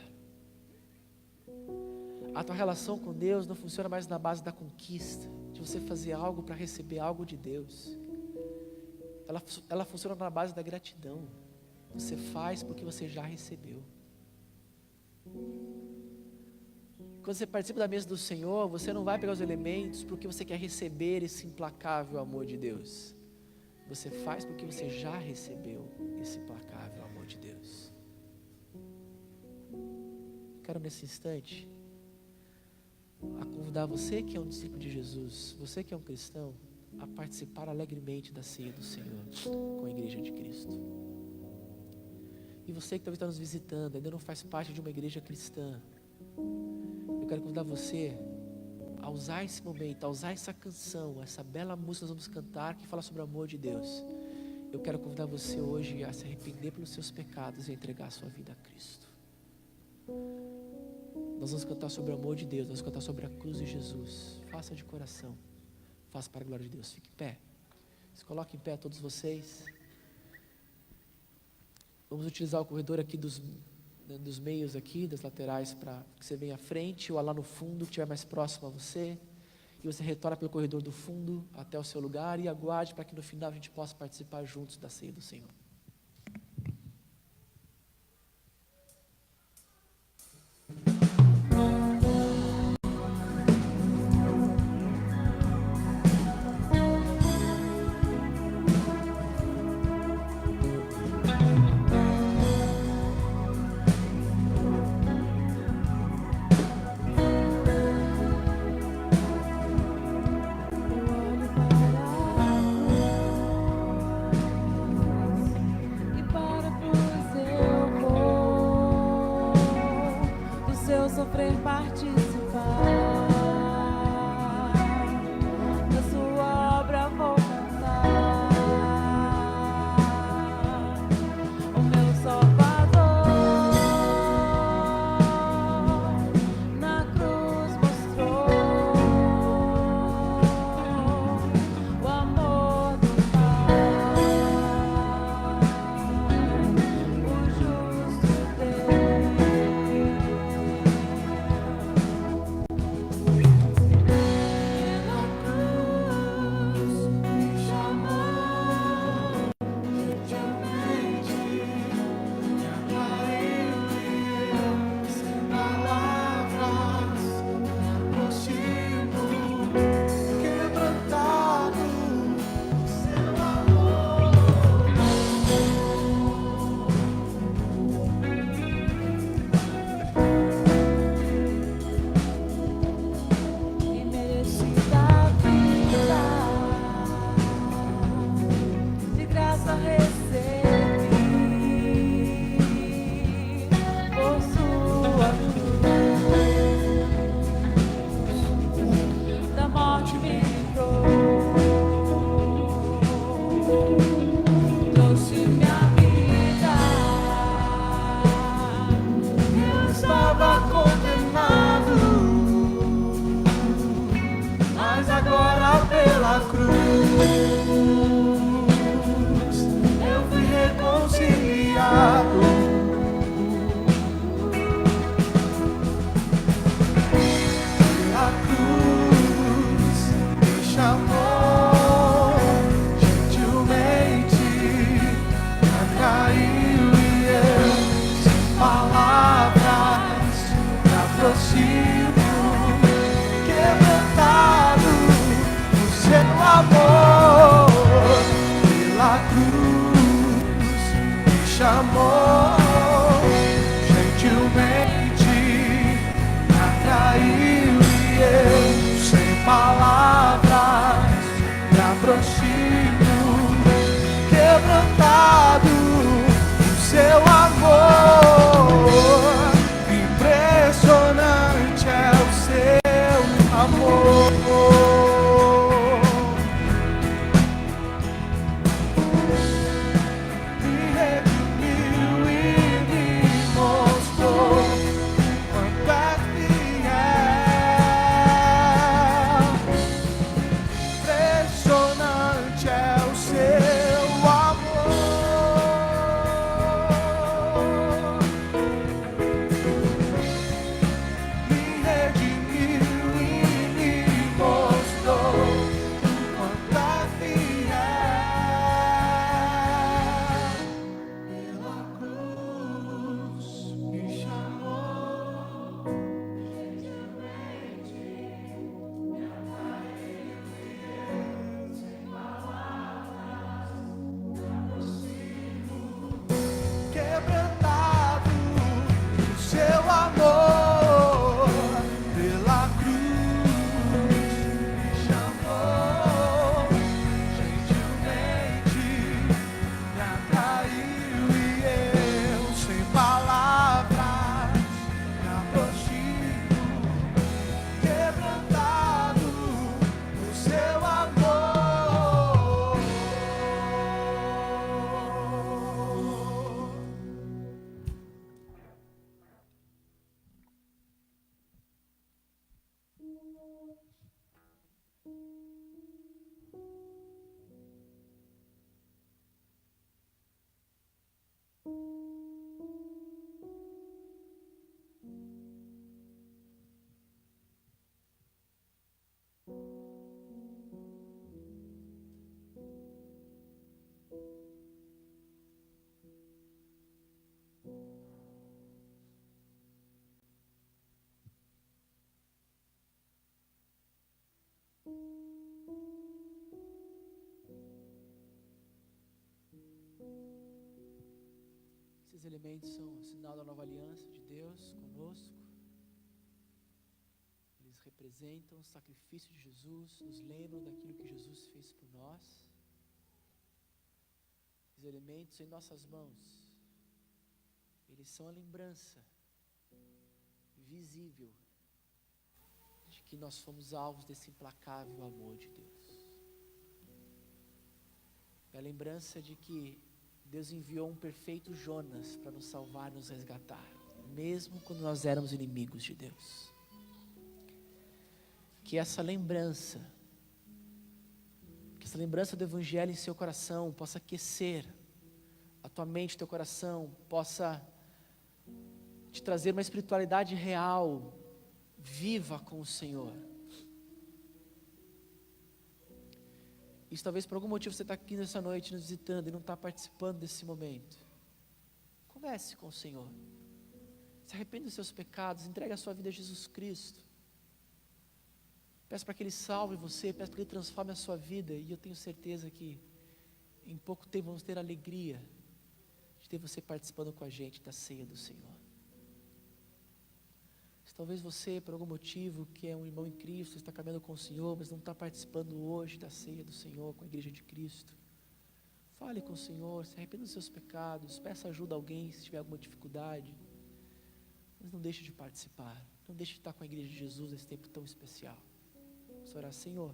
A tua relação com Deus não funciona mais na base da conquista, de você fazer algo para receber algo de Deus. Ela funciona na base da gratidão. Você faz porque você já recebeu. Quando você participa da mesa do Senhor, você não vai pegar os elementos porque você quer receber esse implacável amor de Deus. Você faz porque você já recebeu esse implacável amor de Deus. Quero nesse instante a convidar você que é um discípulo de Jesus, você que é um cristão, a participar alegremente da ceia do Senhor com a Igreja de Cristo. E você que talvez está nos visitando, ainda não faz parte de uma igreja cristã, eu quero convidar você a usar esse momento, a usar essa canção, essa bela música que nós vamos cantar, que fala sobre o amor de Deus. Eu quero convidar você hoje a se arrepender pelos seus pecados e a entregar a sua vida a Cristo. Nós vamos cantar sobre o amor de Deus, nós vamos cantar sobre a cruz de Jesus. Faça de coração, faça para a glória de Deus. Fique em pé, se coloque em pé todos vocês. Vamos utilizar o corredor aqui dos meios aqui, das laterais, para que você venha à frente ou lá no fundo, que estiver mais próximo a você, e você retorna pelo corredor do fundo até o seu lugar e aguarde para que no final a gente possa participar juntos da ceia do Senhor. Esses elementos são o sinal da nova aliança de Deus conosco. Eles representam o sacrifício de Jesus, nos lembram daquilo que Jesus fez por nós. Esses elementos em nossas mãos, eles são a lembrança visível de que nós fomos alvos desse implacável amor de Deus. É a lembrança de que Deus enviou um perfeito Jonas para nos salvar, nos resgatar, mesmo quando nós éramos inimigos de Deus. Que essa lembrança do Evangelho em seu coração possa aquecer a tua mente, teu coração, possa te trazer uma espiritualidade real, viva com o Senhor. E talvez por algum motivo você está aqui nessa noite nos visitando e não está participando desse momento. Converse com o Senhor. Se arrependa dos seus pecados, entregue a sua vida a Jesus Cristo. Peça para que Ele salve você, peça para que Ele transforme a sua vida. E eu tenho certeza que em pouco tempo vamos ter a alegria de ter você participando com a gente da ceia do Senhor. Talvez você, por algum motivo, que é um irmão em Cristo, está caminhando com o Senhor, mas não está participando hoje da ceia do Senhor com a igreja de Cristo. Fale com o Senhor, se arrependa dos seus pecados, peça ajuda a alguém se tiver alguma dificuldade. Mas não deixe de participar, não deixe de estar com a igreja de Jesus nesse tempo tão especial. Vamos orar. Senhor,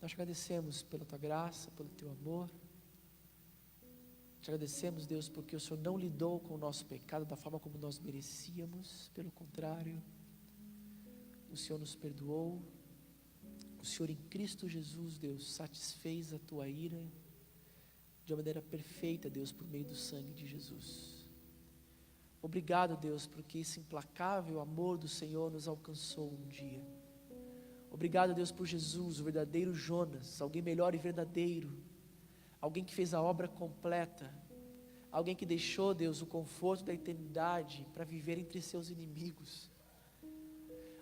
nós te agradecemos pela tua graça, pelo teu amor. Te agradecemos, Deus, porque o Senhor não lidou com o nosso pecado da forma como nós merecíamos. Pelo contrário, o Senhor nos perdoou. O Senhor em Cristo Jesus, Deus, satisfez a tua ira de uma maneira perfeita, Deus, por meio do sangue de Jesus. Obrigado, Deus, porque esse implacável amor do Senhor nos alcançou um dia. Obrigado, Deus, por Jesus, o verdadeiro Jonas, alguém melhor e verdadeiro, alguém que fez a obra completa, alguém que deixou, Deus, o conforto da eternidade para viver entre seus inimigos,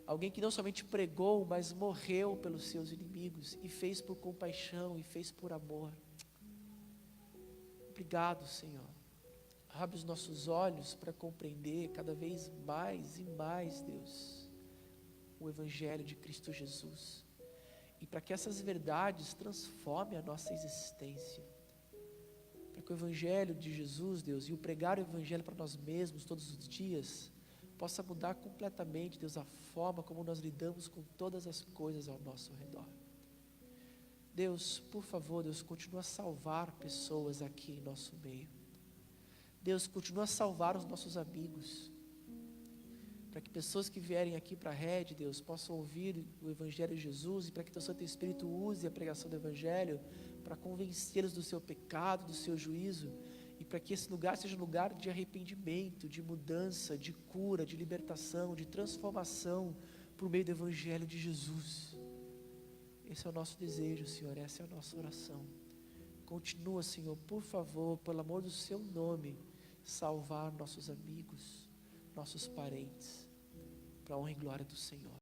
alguém que não somente pregou, mas morreu pelos seus inimigos e fez por compaixão e fez por amor. Obrigado, Senhor. Abre os nossos olhos para compreender cada vez mais e mais, Deus, o Evangelho de Cristo Jesus. E para que essas verdades transformem a nossa existência. Para que o Evangelho de Jesus, Deus, e o pregar o Evangelho para nós mesmos todos os dias, possa mudar completamente, Deus, a forma como nós lidamos com todas as coisas ao nosso redor. Deus, por favor, Deus, continua a salvar pessoas aqui em nosso meio. Deus, continua a salvar os nossos amigos. Para que pessoas que vierem aqui para a rede, Deus, possam ouvir o Evangelho de Jesus e para que teu Santo Espírito use a pregação do Evangelho para convencê-los do seu pecado, do seu juízo, e para que esse lugar seja um lugar de arrependimento, de mudança, de cura, de libertação, de transformação por meio do Evangelho de Jesus. Esse é o nosso desejo, Senhor, essa é a nossa oração. Continua, Senhor, por favor, pelo amor do seu nome, salvar nossos amigos, nossos parentes, para a honra e glória do Senhor.